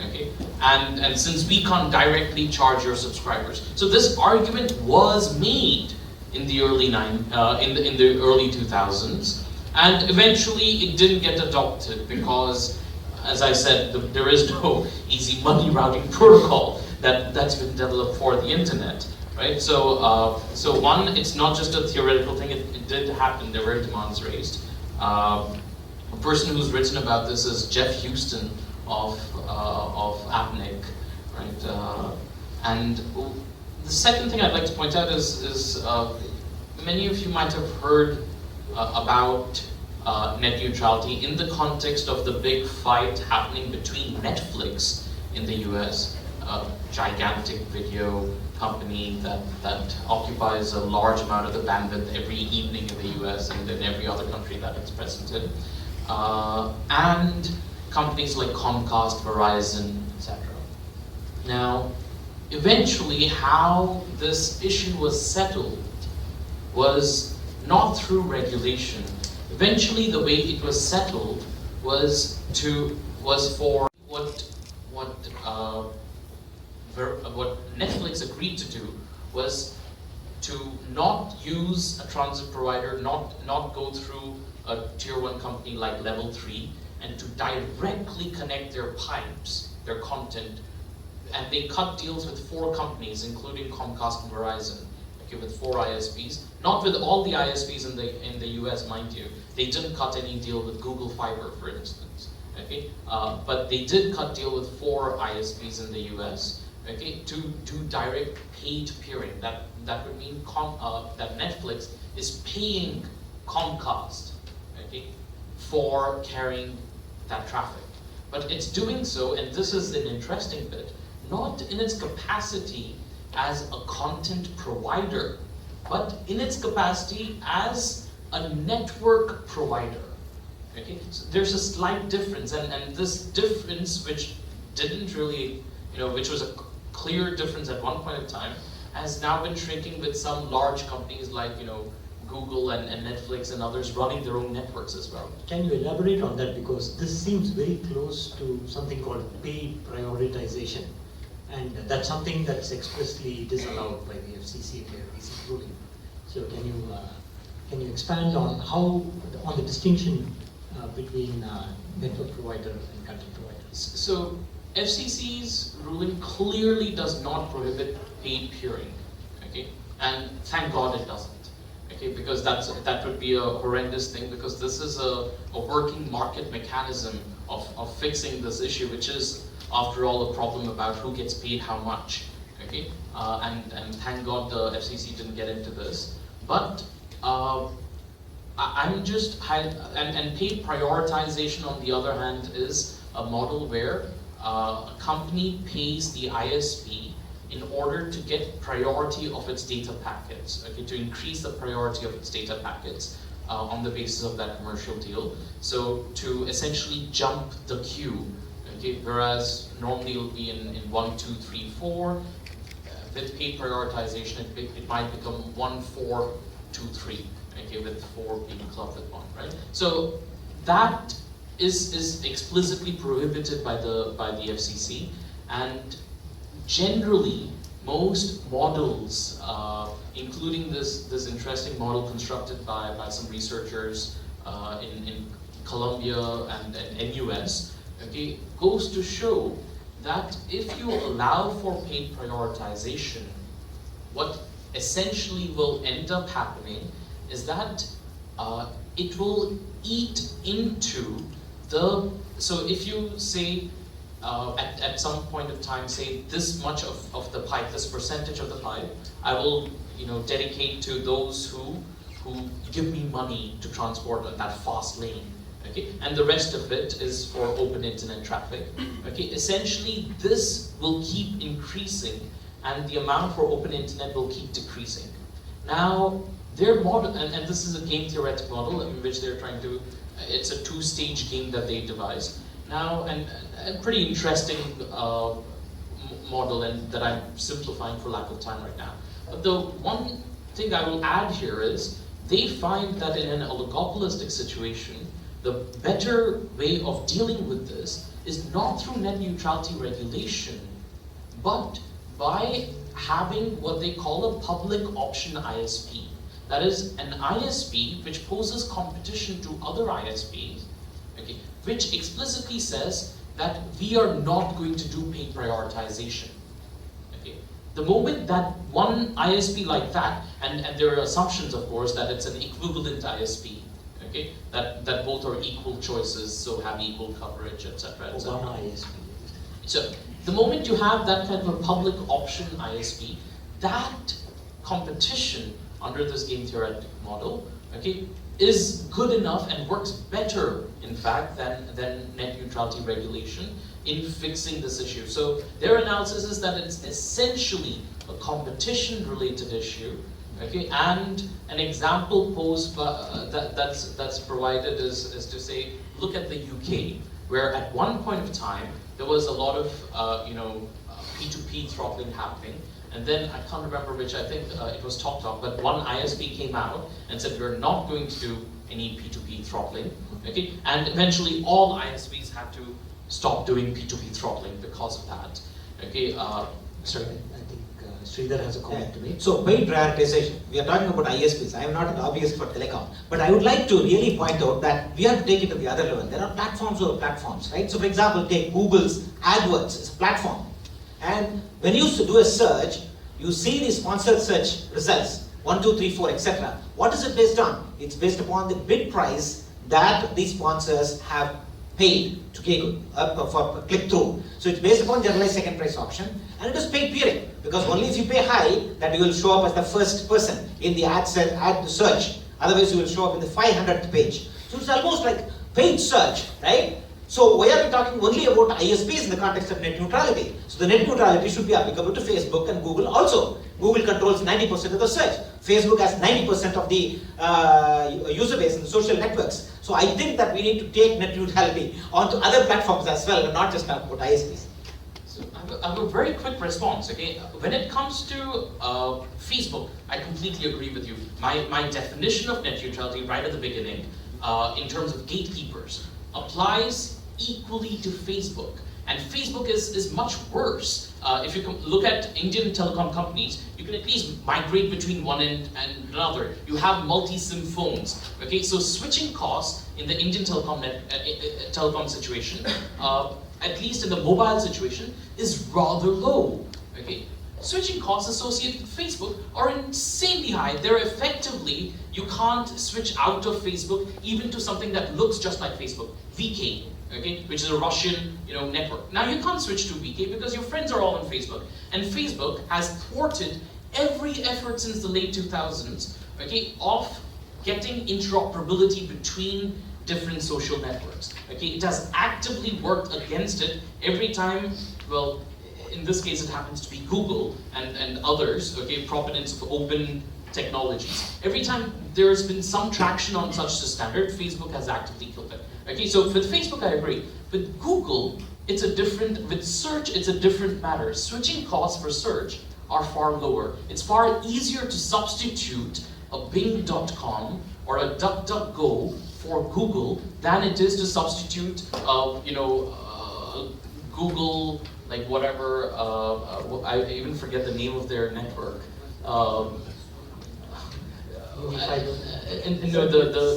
Okay, and since we can't directly charge your subscribers, so this argument was made in the early in the early 2000s, and eventually it didn't get adopted because, as I said, there is no easy money routing protocol that's been developed for the internet, right? So so one, it's not just a theoretical thing; it did happen. There were demands raised. A person who's written about this is Jeff Houston of Apnic, right? And the second thing I'd like to point out is many of you might have heard about net neutrality in the context of the big fight happening between Netflix in the US, a gigantic video company that occupies a large amount of the bandwidth every evening in the US and in every other country that it's present in, and companies like Comcast, Verizon, etc. Now, eventually how this issue was settled was not through regulation. Eventually the way it was settled was for what Netflix agreed to do was to not use a transit provider, not go through a tier 1 company like Level 3, and to directly connect their pipes, their content, and they cut deals with 4 companies, including Comcast and Verizon, okay, with 4 ISPs, not with all the ISPs in the US, mind you. They didn't cut any deal with Google Fiber, for instance, Okay, but they did cut deal with 4 ISPs in the US. Okay, to do direct paid peering. That would mean that Netflix is paying Comcast, okay, for carrying that traffic. But it's doing so, and this is an interesting bit, not in its capacity as a content provider, but in its capacity as a network provider. Okay, so there's a slight difference, and this difference, which didn't really, which was a clear difference at one point in time, has now been shrinking with some large companies like, Google and Netflix and others running their own networks as well. Can you elaborate on that, because this seems very close to something called paid prioritization, and that's something that's expressly disallowed by the FCC in their recent ruling. So can you expand on on the distinction between network provider and content provider? So FCC's ruling clearly does not prohibit paid peering, okay, and thank God it doesn't. Okay, because that would be a horrendous thing, because this is a working market mechanism of fixing this issue, which is, after all, a problem about who gets paid how much. Okay, and thank God the FCC didn't get into this. But I'm just and paid prioritization, on the other hand, is a model where a company pays the ISP in order to get priority of its data packets, okay, to increase the priority of its data packets on the basis of that commercial deal. So to essentially jump the queue, okay, whereas normally it will be in 1, 2, 3, 4. With paid prioritization, it might become 1, 4, 2, 3. Okay, with 4 being clubbed with 1, right? So that is explicitly prohibited by the FCC, and generally, most models, including this interesting model constructed by some researchers in Colombia and US, okay, goes to show that if you allow for paid prioritization, what essentially will end up happening is that it will eat into so if you say, at some point of time, say this much of the pipe, this percentage of the pipe, I will dedicate to those who give me money to transport on that fast lane. Okay, and the rest of it is for open internet traffic. Okay, essentially this will keep increasing, and the amount for open internet will keep decreasing. Now their model, and this is a game theoretic model in which they're trying to, it's a 2-stage game that they devised. Now, and a pretty interesting model, and that I'm simplifying for lack of time right now. But the one thing I will add here is, they find that in an oligopolistic situation, the better way of dealing with this is not through net neutrality regulation, but by having what they call a public option ISP. That is an ISP which poses competition to other ISPs, okay, which explicitly says that we are not going to do paid prioritization. Okay. The moment that one ISP like that, and there are assumptions, of course, that it's an equivalent ISP, okay, that both are equal choices, so have equal coverage, etc., etc. One ISP. So the moment you have that kind of a public option ISP, that competition under this game theoretic model, okay, is good enough and works better, in fact, than net neutrality regulation in fixing this issue. So their analysis is that it's essentially a competition-related issue, okay, and an example posed by, that's provided is to say, look at the UK, where at one point of time there was a lot of P2P throttling happening. And then I can't remember which, I think it was TalkTalk, but one ISP came out and said we're not going to do any P2P throttling, okay? And eventually all ISPs had to stop doing P2P throttling because of that, okay? Sorry. I think Sridhar has a comment to make. So paid prioritization, we are talking about ISPs. I am not a lobbyist for telecom, but I would like to really point out that we have to take it to the other level. There are platforms over platforms, right? So for example, take Google's AdWords, it's a platform. And when you do a search, you see the sponsored search results, 1, 2, 3, 4, etc. What is it based on? It's based upon the bid price that the sponsors have paid to Google for click-through. So it's based upon generalized second price auction, and it is paid period, because only if you pay high that you will show up as the first person in the ad search. Otherwise, you will show up in the 500th page. So it's almost like paid search, right? So why are we talking only about ISPs in the context of net neutrality? So the net neutrality should be applicable to Facebook and Google also. Google controls 90% of the search. Facebook has 90% of the user base in the social networks. So I think that we need to take net neutrality onto other platforms as well, and not just talk about ISPs. So I have a very quick response, okay? When it comes to Facebook, I completely agree with you. My definition of net neutrality right at the beginning, in terms of gatekeepers, applies equally to Facebook. And Facebook is much worse. If you look at Indian telecom companies, you can at least migrate between one end and another. You have multi-SIM phones. Okay, so switching costs in the Indian telecom situation, at least in the mobile situation, is rather low. Okay, switching costs associated with Facebook are insanely high. They're effectively, you can't switch out of Facebook even to something that looks just like Facebook, VK. Okay, which is a Russian, network. Now you can't switch to VK because your friends are all on Facebook, and Facebook has thwarted every effort since the late 2000s, okay, of getting interoperability between different social networks. Okay, it has actively worked against it every time. Well, in this case, it happens to be Google and others. Okay, proponents of open technologies. Every time there's been some traction on such a standard, Facebook has actively killed it. Okay, so with Facebook, I agree. With Google, with search, it's a different matter. Switching costs for search are far lower. It's far easier to substitute a Bing.com or a DuckDuckGo for Google than it is to substitute, Google, like whatever, I even forget the name of their network.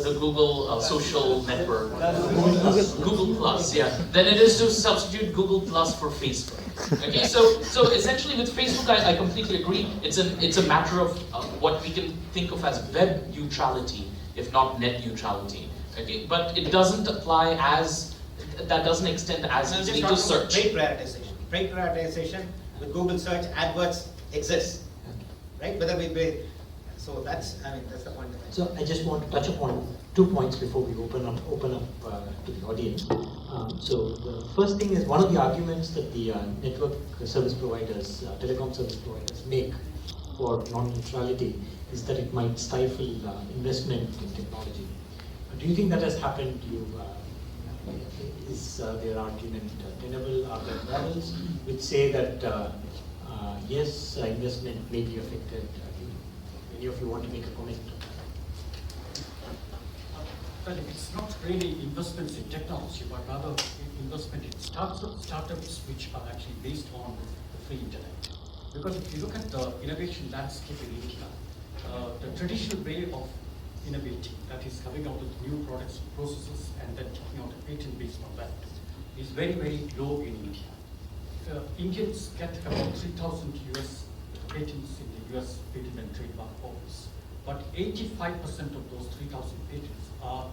The Google social network, Google Plus, yeah. Then it is to substitute Google Plus for Facebook. Okay, so essentially with Facebook, I completely agree. It's a matter of what we can think of as web neutrality, if not net neutrality. Okay, but it doesn't apply that doesn't extend as easily to search. Rate prioritization. Rate prioritization with Google search adverts exists, right? Whether we pay. So that's the point. So I just want to touch upon 2 points before we open up to the audience. So the first thing is, one of the arguments that the network service providers, telecom service providers make for non-neutrality is that it might stifle investment in technology. Do you think that has happened? Is their argument tenable? Are there models which say that yes, investment may be affected? Any of you want to make a comment? Well, it's not really investments in technology, but rather investment in startups which are actually based on the free internet. Because if you look at the innovation landscape in India, the traditional way of innovating, that is coming out with new products and processes and then taking out a patent based on that, is very, very low in India. Indians get about 3,000 US patents in the US Patent and Trademark Office, but 85% of those 3,000 patents are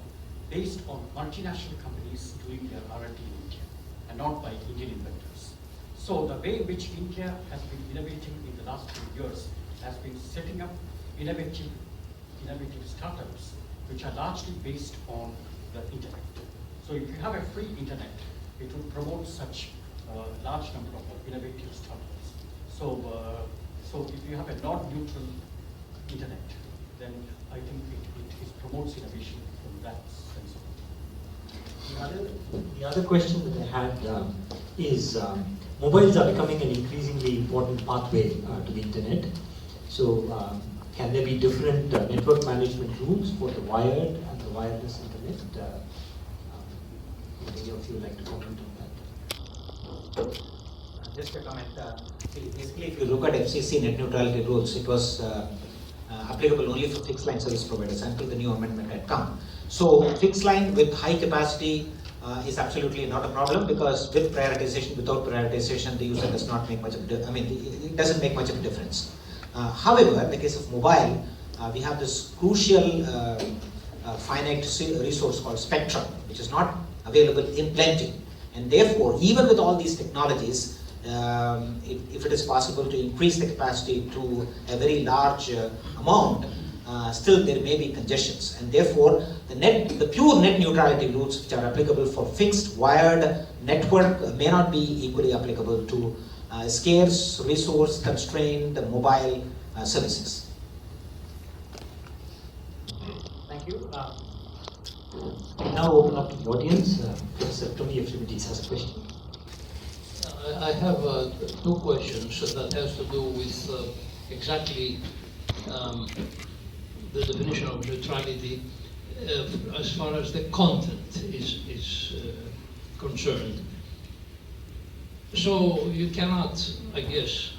based on multinational companies doing their R&D in India and not by Indian inventors. So the way in which India has been innovating in the last few years has been setting up innovative startups which are largely based on the internet. So if you have a free internet, it will promote such a large number of innovative startups. So if you have a non-neutral internet, then I think it promotes innovation from that sense of it. The other question that I had is mobiles are becoming an increasingly important pathway to the internet. So can there be different network management rules for the wired and the wireless internet? Would any of you like to comment on that? Just a comment. Basically, if you look at FCC net neutrality rules, it was applicable only for fixed line service providers until the new amendment had come. So fixed line with high capacity is absolutely not a problem, because with prioritization, without prioritization, the user does not make much of it doesn't make much of a difference. However, in the case of mobile, we have this crucial finite resource called spectrum, which is not available in plenty. And therefore, even with all these technologies, if it is possible to increase the capacity to a very large amount, still there may be congestions. And therefore, the pure net neutrality rules which are applicable for fixed wired network may not be equally applicable to scarce, resource constrained mobile services. Thank you. We now open up to the audience. Professor Tony Ephraimides has a question. I have two questions that has to do with exactly the definition of neutrality as far as the content is concerned. So you cannot, I guess,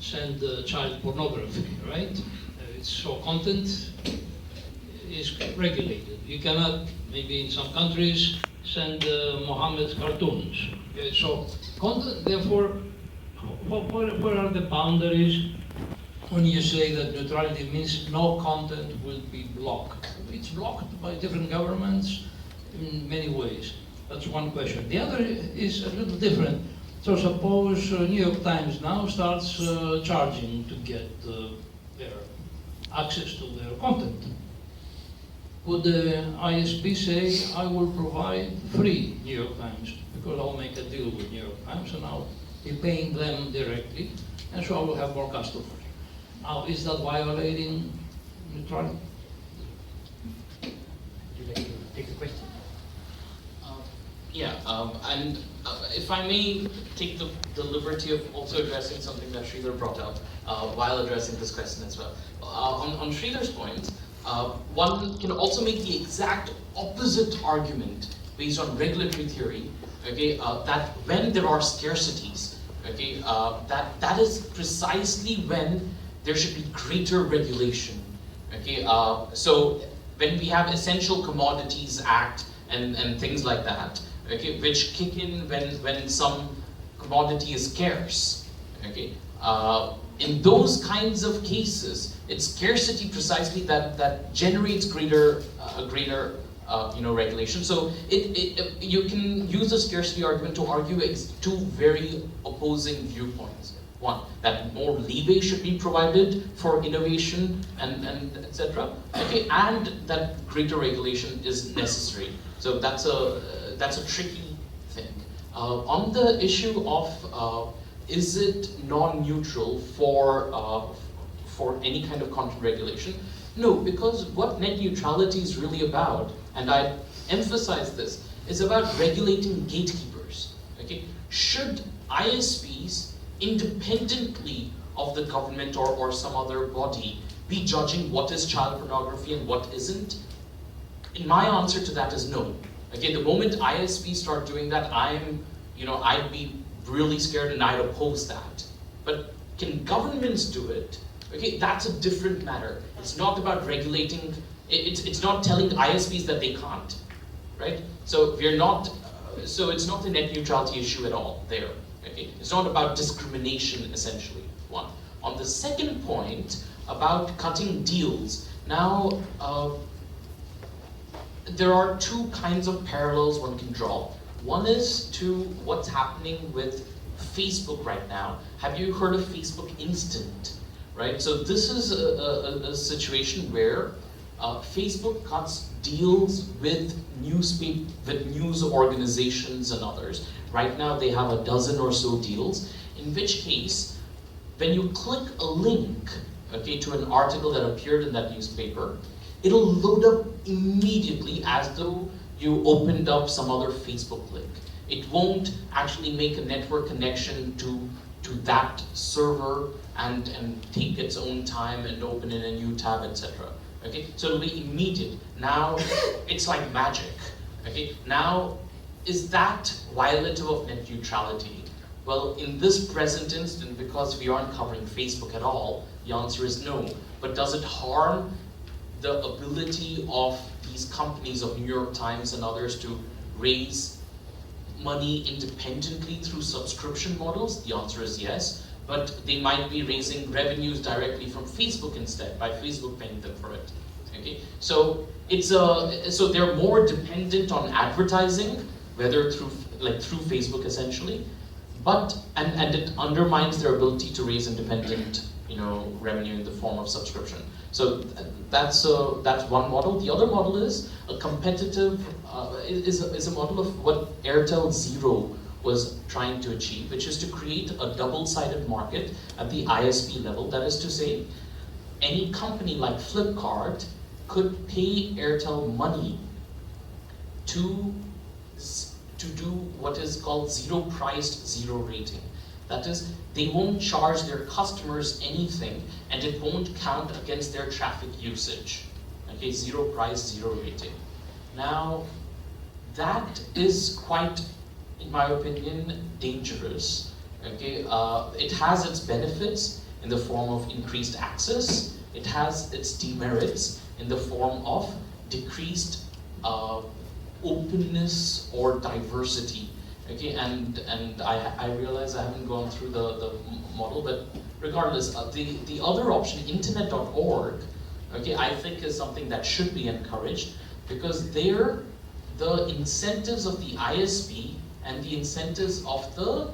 send child pornography, right? So content is regulated. You cannot, maybe in some countries, send Mohammed cartoons. Okay, so content, therefore, where are the boundaries when you say that neutrality means no content will be blocked? It's blocked by different governments in many ways. That's one question. The other is a little different. So suppose New York Times now starts charging to get their access to their content. Would the ISP say, I will provide free New York Times because I'll make a deal with New York Times and I'll be paying them directly, and so I will have more customers. Now, is that violating neutrality? Would you like to take the question? And if I may take the liberty of also addressing something that Sridhar brought up while addressing this question as well. On Sridhar's point, one can also make the exact opposite argument based on regulatory theory, okay, that when there are scarcities, okay, that is precisely when there should be greater regulation, okay. So when we have Essential Commodities Act and things like that, okay, which kick in when some commodity is scarce, okay. In those kinds of cases, it's scarcity precisely that generates greater regulation. So you can use the scarcity argument to argue two very opposing viewpoints. One, that more leeway should be provided for innovation and etc. Okay, and that greater regulation is necessary. So that's a tricky thing. On the issue of is it non-neutral for any kind of content regulation? No, because what net neutrality is really about, and I emphasize this, is about regulating gatekeepers. Okay, should ISPs independently of the government or some other body be judging what is child pornography and what isn't? And my answer to that is no. Okay, the moment ISPs start doing that, I'd be really scared and I'd oppose that. But can governments do it? Okay, that's a different matter. It's not about regulating, it's not telling ISPs that they can't, right? So we're not, so it's not a net neutrality issue at all there. Okay, it's not about discrimination essentially, one. On the second point about cutting deals, now there are two kinds of parallels one can draw. One is to what's happening with Facebook right now. Have you heard of Facebook Instant? Right, so this is a situation where Facebook cuts deals with news organizations and others. Right now they have a dozen or so deals, in which case, when you click a link, okay, to an article that appeared in that newspaper, it'll load up immediately as though you opened up some other Facebook link. It won't actually make a network connection to that server and take its own time and open in a new tab, etc. Okay, so it'll be immediate. Now it's like magic. Okay, now is that violative of net neutrality? Well, in this present instant, because we aren't covering Facebook at all, the answer is no. But does it harm the ability of these companies of New York Times and others to raise money independently through subscription models? The answer is yes, but they might be raising revenues directly from Facebook instead, by Facebook paying them for it. Okay, so so they're more dependent on advertising, whether through Facebook essentially, but and it undermines their ability to raise independent revenue in the form of subscription. So that's one model. The other model is a competitive is a model of what Airtel Zero was trying to achieve, which is to create a double-sided market at the ISP level. That is to say, any company like Flipkart could pay Airtel money to do what is called zero-priced, zero-rating. That is, they won't charge their customers anything, and it won't count against their traffic usage. Okay, zero price, zero rating. Now, that is quite, in my opinion, dangerous. Okay, it has its benefits in the form of increased access. It has its demerits in the form of decreased openness or diversity. Okay, and I realize I haven't gone through the model, but regardless, the other option, internet.org, okay, I think is something that should be encouraged, because there, the incentives of the ISP and the incentives of the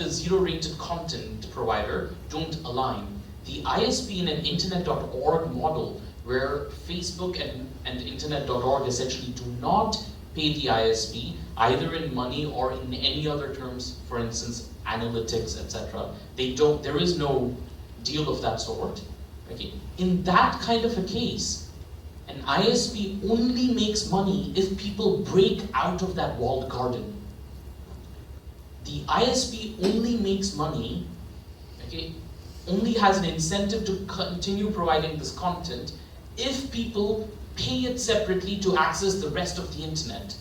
zero-rated content provider don't align. The ISP in an internet.org model, where Facebook and internet.org essentially do not pay the ISP either in money or in any other terms, for instance, analytics, etc. There is no deal of that sort. Okay. In that kind of a case, an ISP only makes money if people break out of that walled garden. The ISP only makes money, okay, only has an incentive to continue providing this content if people pay it separately to access the rest of the internet.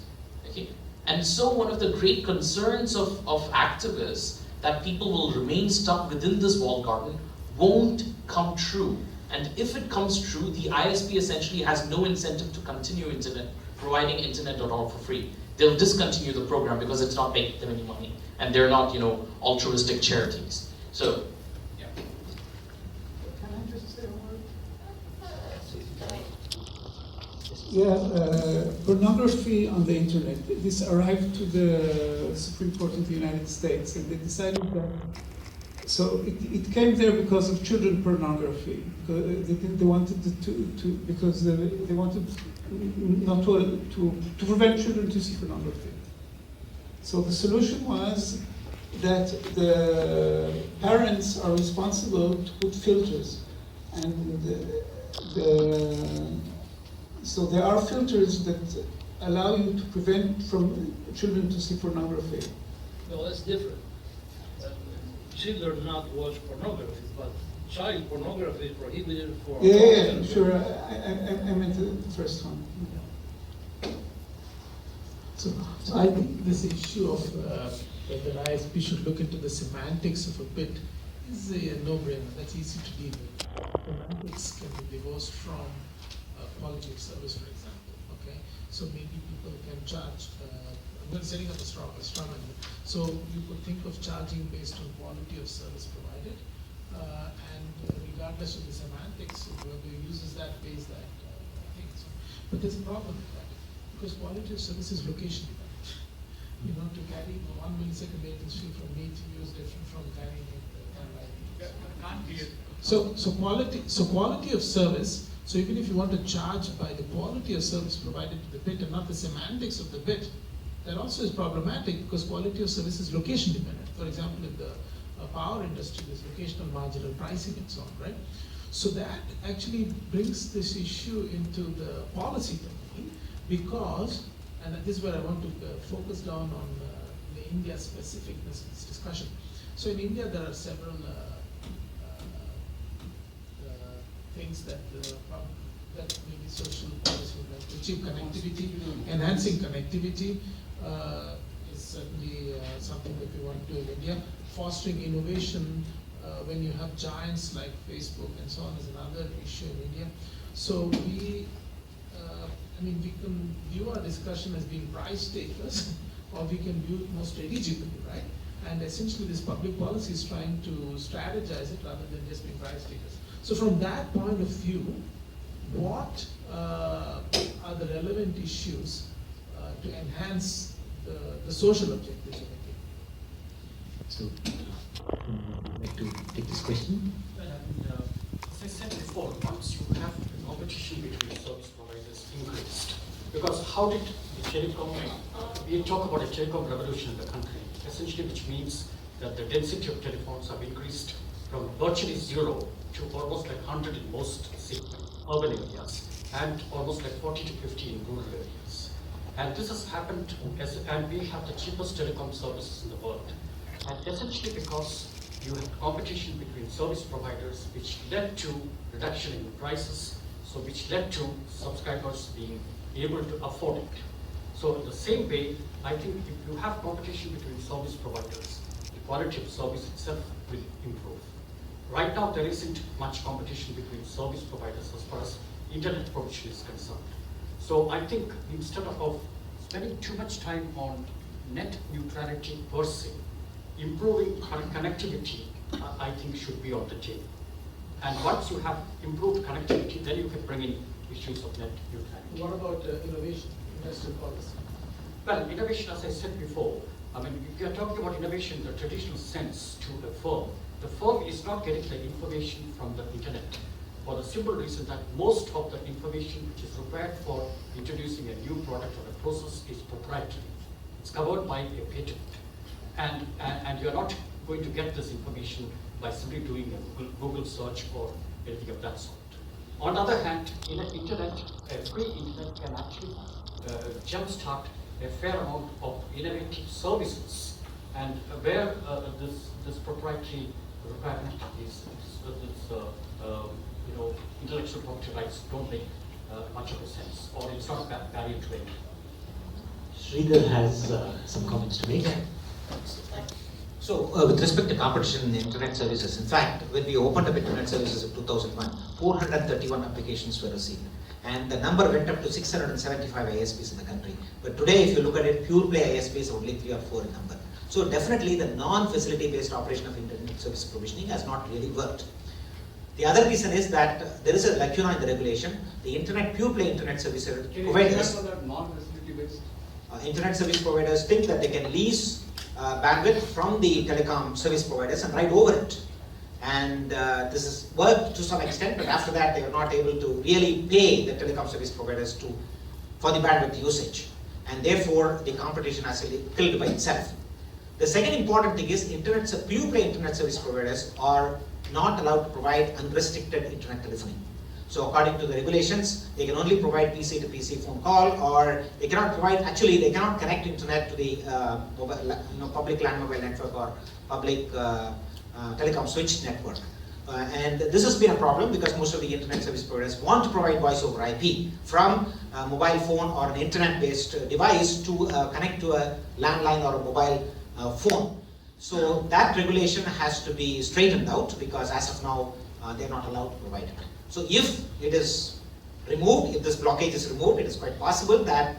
Okay? And so one of the great concerns of activists that people will remain stuck within this walled garden won't come true. And if it comes true, the ISP essentially has no incentive to continue providing internet.org for free. They'll discontinue the program because it's not paying them any money, and they're not, altruistic charities. So, yeah. Can I just say a word? Pornography on the internet. This arrived to the Supreme Court of the United States, and they decided that. So it came there because of children pornography. They wanted because they wanted not to prevent children to see pornography. So the solution was that the parents are responsible to put filters, and so there are filters that allow you to prevent from children to see pornography. No, that's different. Children not watch pornography, but child pornography is prohibited for. Yeah, sure. I meant the first one. So I think this issue of whether ISP should look into the semantics of a bit is a no-brainer. That's easy to deal with. Semantics can be divorced from quality of service, for example. Okay, so maybe people can charge. I'm setting up a straw man. So you could think of charging based on quality of service provided, and regardless of the semantics, whoever uses that pays that thing. So, but there's a problem with that, because quality of service is location dependent. To carry 1 millisecond latency from me to you is different from carrying it. So quality of service. So even if you want to charge by the quality of service provided to the bit and not the semantics of the bit, that also is problematic, because quality of service is location dependent. For example, in the power industry, there's locational marginal pricing and so on, right? So that actually brings this issue into the policy domain, because, and this is where I want to focus down on the India specificness of this discussion. So in India, there are several things that maybe social policy would like to achieve. Connectivity, enhancing connectivity is certainly something that we want to do in India. Fostering innovation when you have giants like Facebook and so on is another issue in India. So we can view our discussion as being price takers, or we can view it more strategically, right? And essentially this public policy is trying to strategize it rather than just being price takers. So from that point of view, what are the relevant issues to enhance the social objectives of the game? So, would you like to take this question? As I said before, once you have the competition between service providers increased, because how did the telecom, we talk about a telecom revolution in the country, essentially which means that the density of telephones have increased from virtually 0 to almost like 100 in most urban areas, and almost like 40 to 50 in rural areas. And this has happened, and we have the cheapest telecom services in the world. And essentially because you had competition between service providers, which led to reduction in the prices, so which led to subscribers being able to afford it. So in the same way, I think if you have competition between service providers, the quality of service itself will improve. Right now, there isn't much competition between service providers as far as internet provision is concerned. So I think instead of spending too much time on net neutrality per se, improving connectivity, I think should be on the table. And once you have improved connectivity, then you can bring in issues of net neutrality. What about innovation, industrial policy? Well, innovation, as I said before, I mean, if you are talking about innovation in the traditional sense to a firm, the firm is not getting the information from the internet for the simple reason that most of the information which is required for introducing a new product or a process is proprietary. It's covered by a patent. And you're not going to get this information by simply doing a Google search or anything of that sort. On the other hand, in an internet, a free internet can actually jumpstart a fair amount of innovative services, and where this proprietary requirement is intellectual property rights don't make much of a sense, or it's not a barrier to entry. Sridhar has some comments to make. So, with respect to competition in internet services, in fact, when we opened up internet services in 2001, 431 applications were received. And the number went up to 675 ISPs in the country. But today, if you look at it, pure play ISPs are only 3 or 4 in number. So definitely the non-facility based operation of internet service provisioning has not really worked. The other reason is that there is a lacuna in the regulation. The internet, pure play internet service providers, non-facility based? Internet service providers think that they can lease bandwidth from the telecom service providers and ride over it. And this has worked to some extent, but after that they are not able to really pay the telecom service providers for the bandwidth usage. And therefore the competition has killed by itself. The second important thing is pure play internet service providers are not allowed to provide unrestricted internet telephony. So according to the regulations, they can only provide PC to PC phone call, or they cannot provide, actually they cannot connect internet to the public land mobile network or public telecom switch network. And this has been a problem because most of the internet service providers want to provide voice over IP from a mobile phone or an internet based device to connect to a landline or a mobile phone. So that regulation has to be straightened out because as of now, they're not allowed to provide it. So if it is removed, if this blockage is removed, it is quite possible that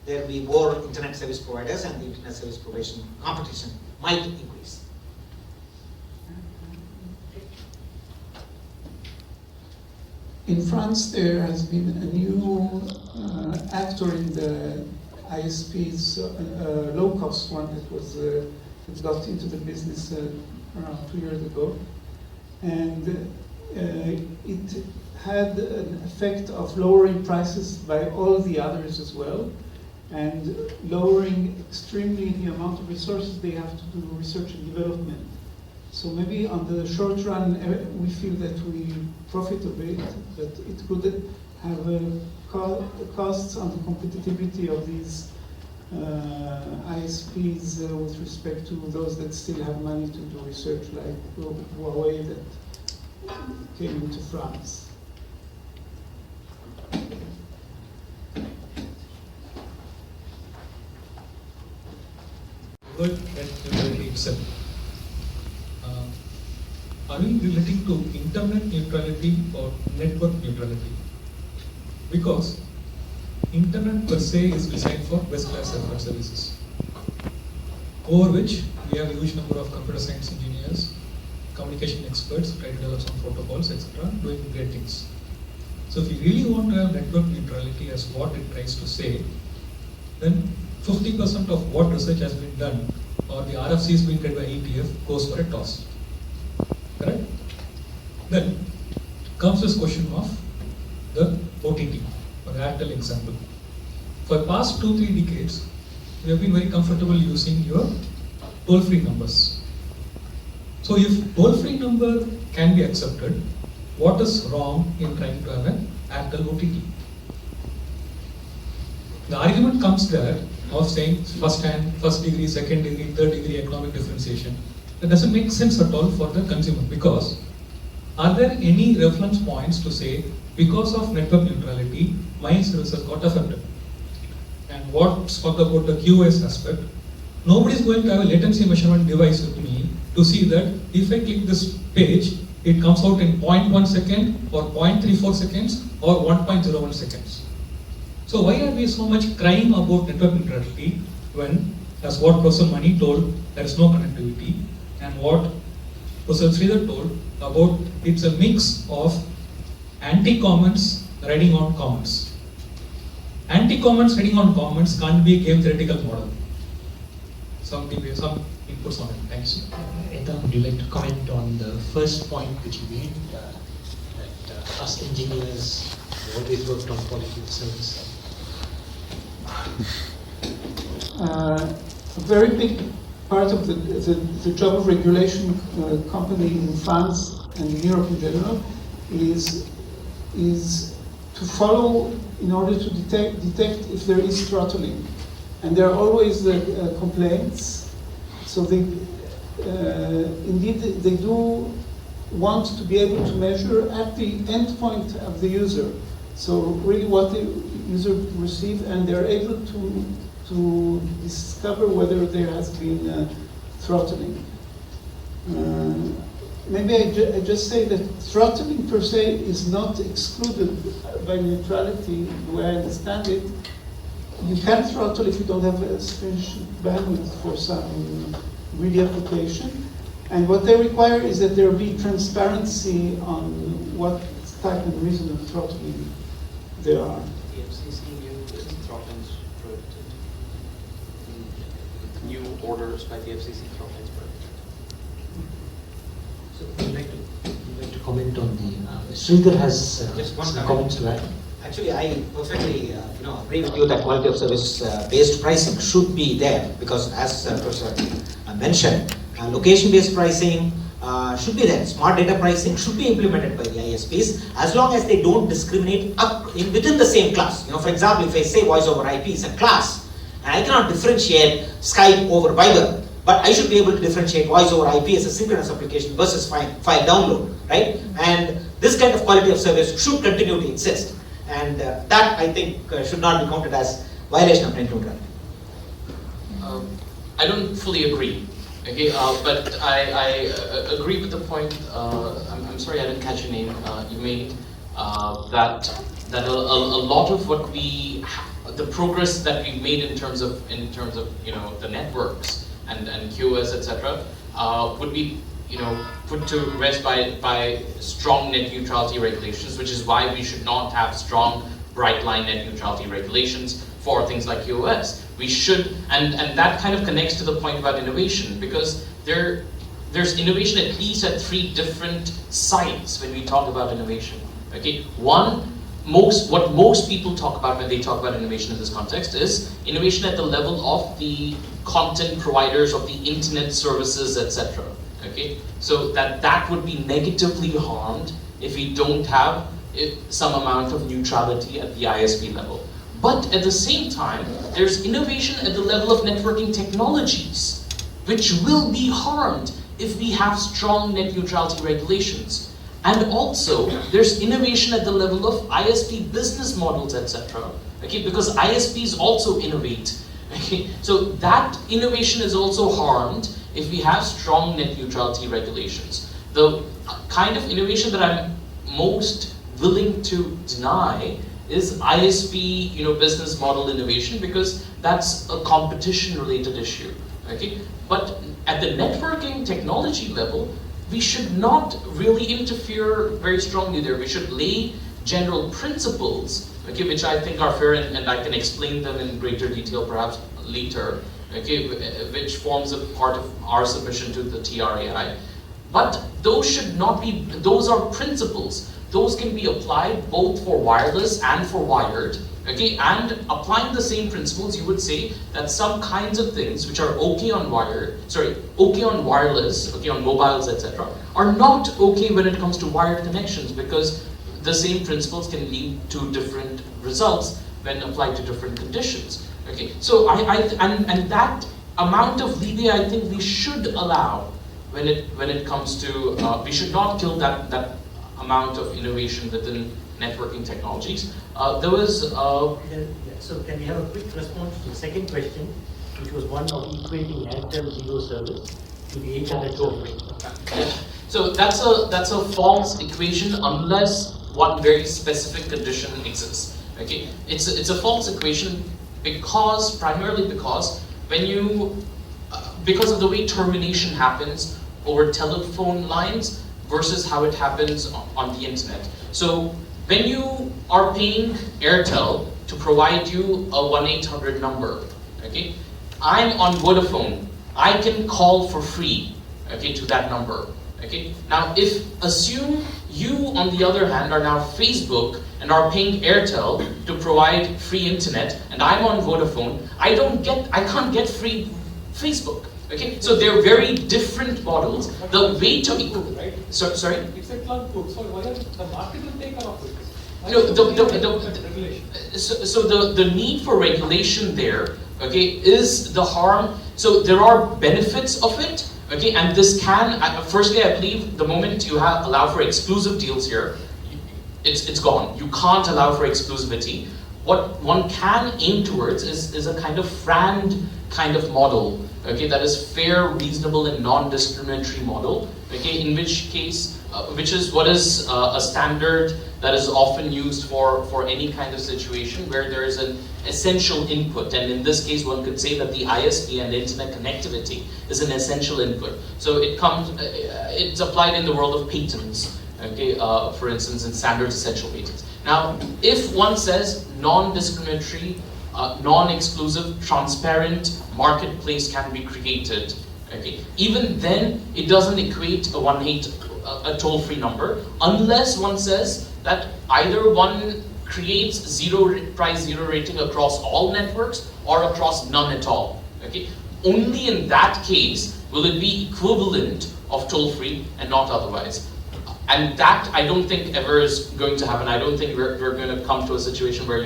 there will be more internet service providers and the internet service provision competition might increase. In France, there has been a new actor in the ISPs, low-cost one that was that got into the business around 2 years ago, and it had an effect of lowering prices by all the others as well, and lowering extremely the amount of resources they have to do research and development. So maybe on the short run, we feel that we profit a bit, but it could have costs on the competitivity of these ISPs with respect to those that still have money to do research, like Huawei that came into France. Word net neutrality itself. Are we relating to internet neutrality or network neutrality? Because internet per se is designed for best-class server services, over which we have a huge number of computer science engineers communication experts, try to develop some protocols, etc., doing great things. So if you really want to have network neutrality as what it tries to say, then 50% of what research has been done or the RFCs being read by ETF goes for a toss. Correct? Then comes this question of the OTT or the Airtel example. For the past 2-3 decades, we have been very comfortable using your toll-free numbers. So if toll-free number can be accepted, what is wrong in trying to have an Airtel OTT? The argument comes there of saying first hand, first degree, second degree, third degree economic differentiation. That doesn't make sense at all for the consumer, because are there any reference points to say because of network neutrality my services got affected? And what spoke about the QoS aspect, nobody is going to have a latency measurement device with me to see that if I click this page, it comes out in 0.1 second or 0.34 seconds or 1.01 seconds. So why are we so much crying about network neutrality when, as what Professor Mani told, there is no connectivity, and what Professor Sridhar told about it's a mix of anti-comments riding on comments. Anti-comments riding on comments can't be a game theoretical model. Some inputs on it. Thanks. Eitan, would you like to comment on the first point which you made, that us engineers always worked on quality of service? A very big part of the job of regulation company in France and in Europe in general is to follow in order to detect if there is throttling. And there are always complaints. So indeed they do want to be able to measure at the endpoint of the user. So really what the user received, and they're able to discover whether there has been throttling. Maybe I just say that throttling per se is not excluded by neutrality, the way I understand it. You can throttle if you don't have a sufficient bandwidth for some greedy application. And what they require is that there be transparency on what type and reason of throttling there are. The FCC knew that throttling is prohibited. New orders by the FCC, throttling is prohibited. So would you like to comment on the, Sridhar has Just one some comment. comments to add. Actually, I perfectly agree with you that quality of service based pricing should be there, because as Professor mentioned, location-based pricing should be there. Smart data pricing should be implemented by the ISPs as long as they don't discriminate within the same class. For example, if I say voice over IP is a class, and I cannot differentiate Skype over Viber, but I should be able to differentiate voice over IP as a synchronous application versus file download, right? And this kind of quality of service should continue to exist. And that, I think, should not be counted as violation of net neutrality. I don't fully agree. Okay, but I agree with the point. I'm sorry, I didn't catch your name. You made that a lot of what the progress that we've made in terms of the networks and QoS, etc., would be put to rest by strong net neutrality regulations, which is why we should not have strong bright line net neutrality regulations for things like QoS. We should, and that kind of connects to the point about innovation, because there's innovation at least at 3 different sides when we talk about innovation. Okay, one, what most people talk about when they talk about innovation in this context is innovation at the level of the content providers of the internet services, etc. Okay, so that would be negatively harmed if we don't have some amount of neutrality at the ISP level. But at the same time, there's innovation at the level of networking technologies, which will be harmed if we have strong net neutrality regulations. And also, there's innovation at the level of ISP business models, etc. Okay, because ISPs also innovate. Okay, so that innovation is also harmed if we have strong net neutrality regulations. The kind of innovation that I'm most willing to deny is ISP, business model innovation, because that's a competition-related issue. Okay, but at the networking technology level, we should not really interfere very strongly there. We should lay general principles, okay, which I think are fair, and I can explain them in greater detail perhaps later, okay, which forms a part of our submission to the TRAI. But those should not be, those are principles. Those can be applied both for wireless and for wired, okay, and applying the same principles, you would say that some kinds of things which are okay on okay on wireless, okay, on mobiles, etc., are not okay when it comes to wired connections, because the same principles can lead to different results when applied to different conditions. Okay, so and that amount of leeway I think we should allow when it comes to we should not kill that amount of innovation within networking technologies. There was So can we have a quick response to the second question, which was one of equating Airtel Zero service to the 800 service? So that's a false equation unless one very specific condition exists. Okay, it's a false equation primarily because when you because of the way termination happens over telephone lines versus how it happens on the internet. So when you are paying Airtel to provide you a 1-800 number, okay, I'm on Vodafone, I can call for free, okay, to that number. Okay. Now, assume you, on the other hand, are now Facebook and are paying Airtel to provide free internet, and I'm on Vodafone, I can't get free Facebook. Okay. So they're very different models. The way to right? Sorry. It's a club book. So why the market will take care of it? So the need for regulation there, okay, is the harm. So there are benefits of it. Okay, and this can, firstly, I believe the moment you allow for exclusive deals here, it's gone. You can't allow for exclusivity. What one can aim towards is a kind of FRAND kind of model, okay, that is fair, reasonable, and non-discriminatory model, okay, in which case, which is what is a standard that is often used for any kind of situation where there is an essential input, and in this case one could say that the ISP and internet connectivity is an essential input. So it's applied in the world of patents, okay, for instance in standard essential patents. Now, if one says non-discriminatory, non-exclusive, transparent marketplace can be created, okay, even then it doesn't equate a toll-free number unless one says that either one creates price zero rating across all networks or across none at all. Okay? Only in that case will it be equivalent of toll-free and not otherwise. And that I don't think ever is going to happen. I don't think we're going to come to a situation where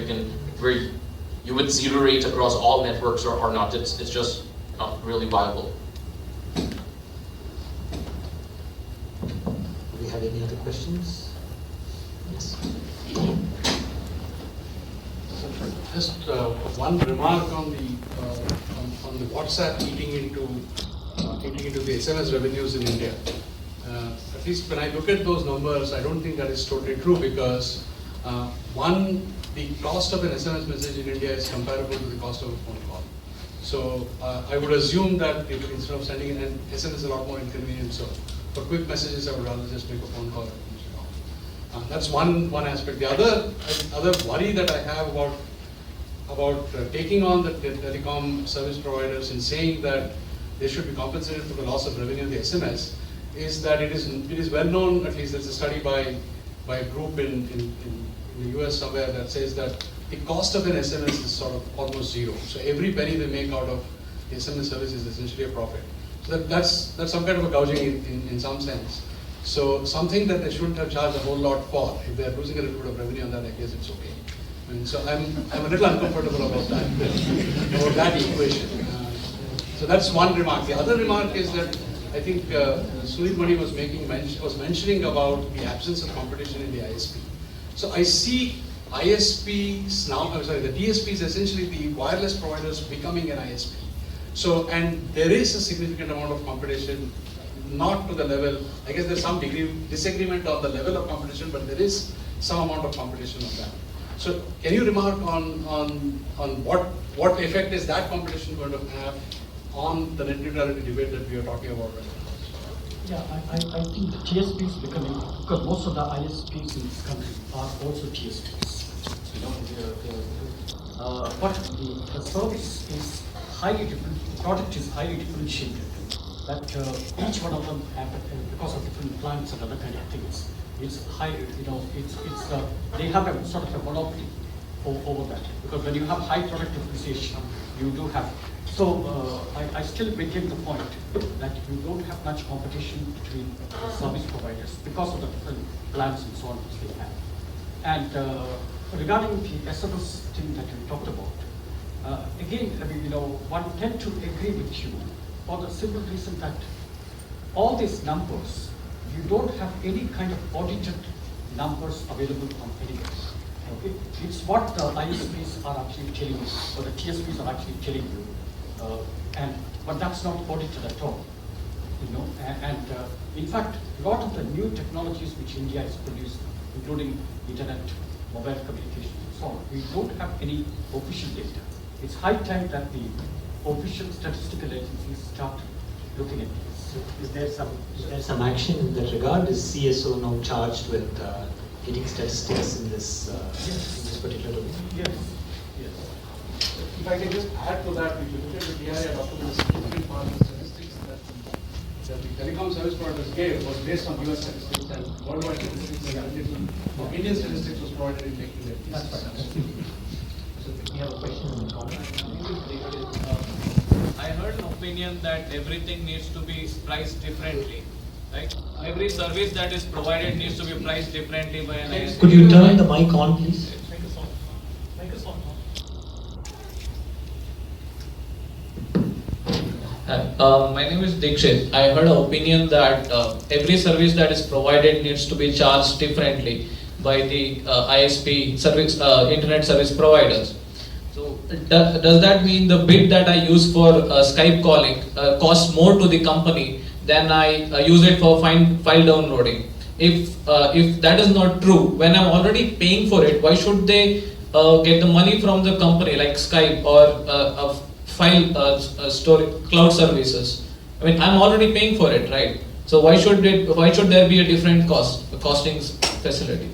you would zero rate across all networks or not. It's just not really viable. Do we have any other questions? Yes. Just one remark on the WhatsApp eating into the SMS revenues in India. At least when I look at those numbers, I don't think that is totally true because one, the cost of an SMS message in India is comparable to the cost of a phone call. So I would assume that if, instead of sending an SMS, a lot more inconvenient. So for quick messages, I would rather just make a phone call. That's one aspect. The other worry that I have about taking on the telecom service providers and saying that they should be compensated for the loss of revenue of the SMS is that it is well known, at least there's a study by a group in the US somewhere that says that the cost of an SMS is sort of almost zero. So every penny they make out of the SMS service is essentially a profit. So that's some kind of a gouging in some sense. So something that they shouldn't have charged a whole lot for, if they're losing a little bit of revenue on that, I guess it's okay. And so I'm a little uncomfortable about that equation. So that's one remark. The other remark is that I think Sunil was mentioning about the absence of competition in the ISP. So I see ISPs now, the DSP is essentially the wireless providers becoming an ISP. So, and there is a significant amount of competition, not to the level, I guess there's some degree of disagreement on the level of competition, but there is some amount of competition on that. So can you remark on what effect is that competition going to have on the net neutrality debate that we are talking about right now? Yeah, I think the TSP is becoming, because most of the ISPs in this country are also TSPs. You know, but the service is highly different, the product is highly differentiated. That each one of them have, because of different plans and other kind of things, it's high, you know, they have a sort of a monopoly over that. Because when you have high product differentiation, you do have. So I still maintain the point that you don't have much competition between service providers because of the different plans and so on which they have. And regarding the SMS thing that you talked about, again, I mean, you know, one tend to agree with you for the simple reason that all these numbers, you don't have any kind of audited numbers available from anywhere. Okay? It's what the ISPs are actually telling you, or the TSPs are actually telling you. But that's not audited at all, you know. In fact, a lot of the new technologies which India is producing, including internet, mobile communications, and so on, we don't have any official data. It's high time that the official statistical agencies start looking at this. So is there some action in that regard? Is CSO now charged with getting statistics in this particular domain? Yes. If I can just add to that, if you look at the INRIA document, a significant part of the statistics that the telecom service providers gave was based on US statistics, and worldwide statistics and Indian statistics was provided in making their thesis. So we have a question in the comment. I heard an opinion that everything needs to be priced differently, right? Every service that is provided needs to be priced differently by an ISP. Could you turn the mic on, please? My name is Dikshit. I heard an opinion that every service that is provided needs to be charged differently by the ISP service, internet service providers. So does that mean the bit that I use for Skype calling costs more to the company than I use it for file downloading? If that is not true, when I'm already paying for it, why should they get the money from the company like Skype or file store cloud services? I mean, I'm already paying for it, right? So why should there be a different costing facility?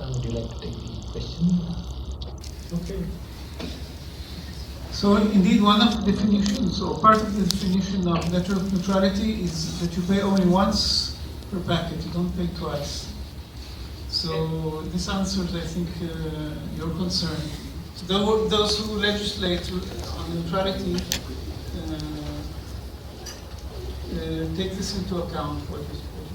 Would you like to take the question? Okay. So indeed, one of the definitions, or part of the definition of network neutrality is that you pay only once per packet, you don't pay twice. So this answers, I think, your concern. Those who legislate on neutrality take this into account, what you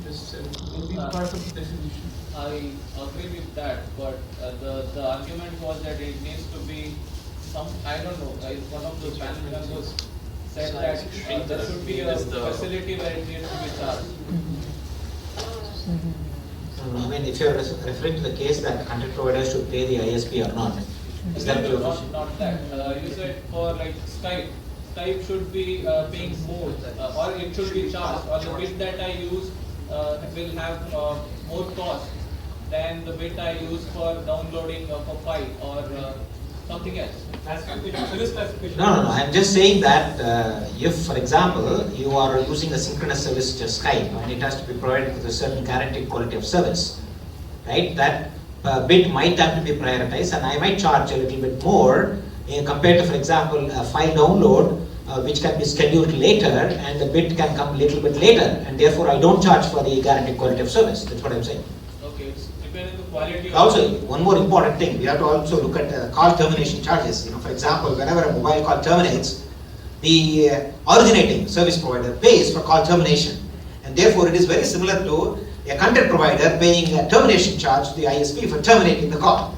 just said. Maybe part of the definition. I agree with that, but the argument was that it needs to be some, I don't know, one of the panel members said that there should be a facility where it needs to be charged. I mean, if you're referring to the case that content providers should pay the ISP or not, is that your question? Not that. You said for like Skype should be paying more, or it should be charged, or the bit that I use will have more cost than the bit I use for downloading of a file or something else. No. I'm just saying that if, for example, you are using a synchronous service such as Skype and it has to be provided with a certain guaranteed quality of service, right? That bit might have to be prioritized, and I might charge a little bit more compared to, for example, a file download which can be scheduled later, and the bit can come a little bit later, and therefore I don't charge for the guaranteed quality of service. That's what I'm saying. Okay, it's depending on the quality. Also, one more important thing, we have to also look at call termination charges. You know, for example, whenever a mobile call terminates, the originating service provider pays for call termination, and therefore it is very similar to a content provider paying a termination charge to the ISP for terminating the call.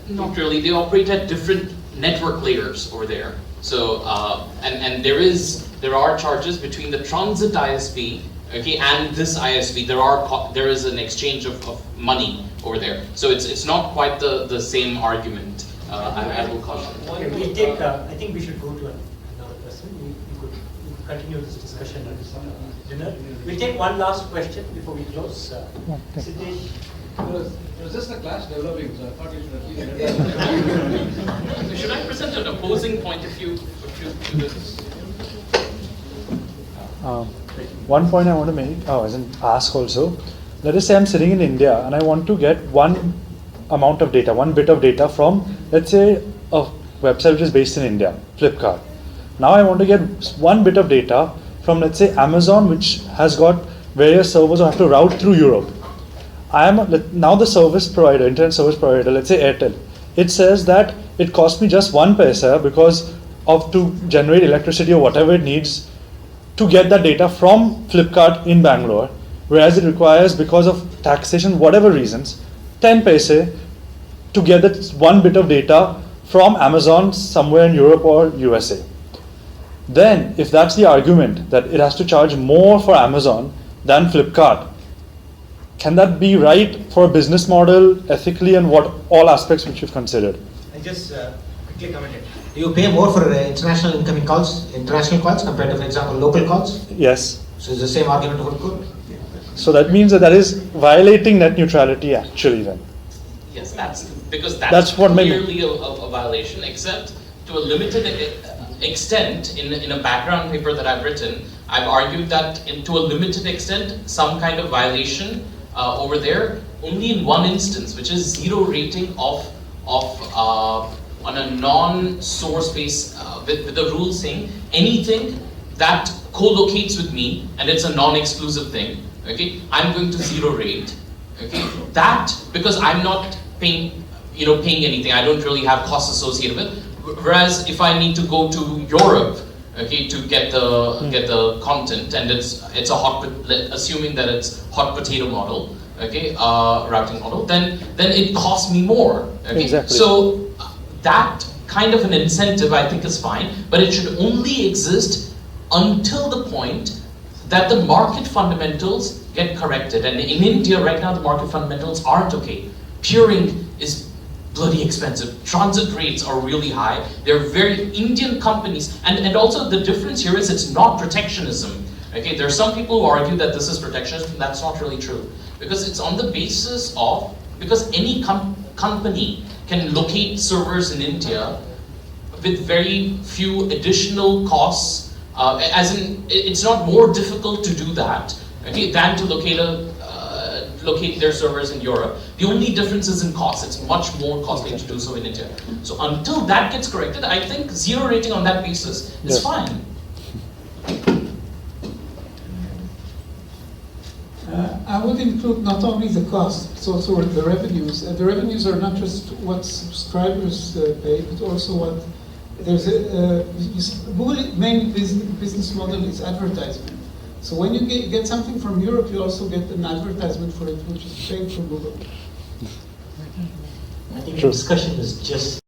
Not really. They operate at different network layers over there. So and there are charges between the transit ISP, okay, and this ISP. There is an exchange of money over there. So it's not quite the same argument. I will caution. Okay, we'll take. I think we should go to another person. We could continue this discussion at dinner. We'll take one last question before we close. Siddesh. It was just a clash developing, so I thought you should at least. Should I present an opposing point of view to this? One point I want to make, as an ask also, let us say I'm sitting in India and I want to get one amount of data, one bit of data from, let's say, a website which is based in India, Flipkart. Now I want to get one bit of data from, let's say, Amazon, which has got various servers I have to route through Europe. Now the service provider, internet service provider, let's say Airtel, it says that it costs me just 1 paisa because of to generate electricity or whatever it needs to get that data from Flipkart in Bangalore, whereas it requires, because of taxation, whatever reasons, 10 paise to get that one bit of data from Amazon somewhere in Europe or USA. Then, if that's the argument that it has to charge more for Amazon than Flipkart, can that be right for a business model, ethically, and what all aspects which you've considered? I just quickly commented. Do you pay more for international incoming calls, international calls compared to, for example, local calls? Yes. So it's the same argument for good. So that means that is violating net neutrality actually then. Yes, that's what clearly a violation, except to a limited extent. In a background paper that I've written, I've argued that to a limited extent, some kind of violation over there, only in one instance, which is zero rating of on a non-source base with the rule saying anything that co-locates with me and it's a non-exclusive thing. Okay, I'm going to zero rate. Okay, that because I'm not paying anything. I don't really have costs associated with. Whereas if I need to go to Europe, okay, to get the content, and it's a assuming that it's hot potato model, okay, routing model, then it costs me more. Okay, exactly. So that kind of an incentive I think is fine, but it should only exist until the point that the market fundamentals get corrected. And in India right now, the market fundamentals aren't okay. Peering is bloody expensive. Transit rates are really high. They're very Indian companies, and also the difference here is it's not protectionism. Okay, there are some people who argue that this is protectionism. That's not really true, because it's on the basis of, because any company can locate servers in India with very few additional costs. As in, it's not more difficult to do that, okay, than to locate their servers in Europe. The only difference is in cost. It's much more costly to do so in India. So until that gets corrected, I think zero rating on that basis is fine. I would include not only the cost, but also the revenues. The revenues are not just what subscribers pay, but also what Google's main business model is advertisement. So when you get something from Europe, you also get an advertisement for it, which is paid for Google. I think the discussion is just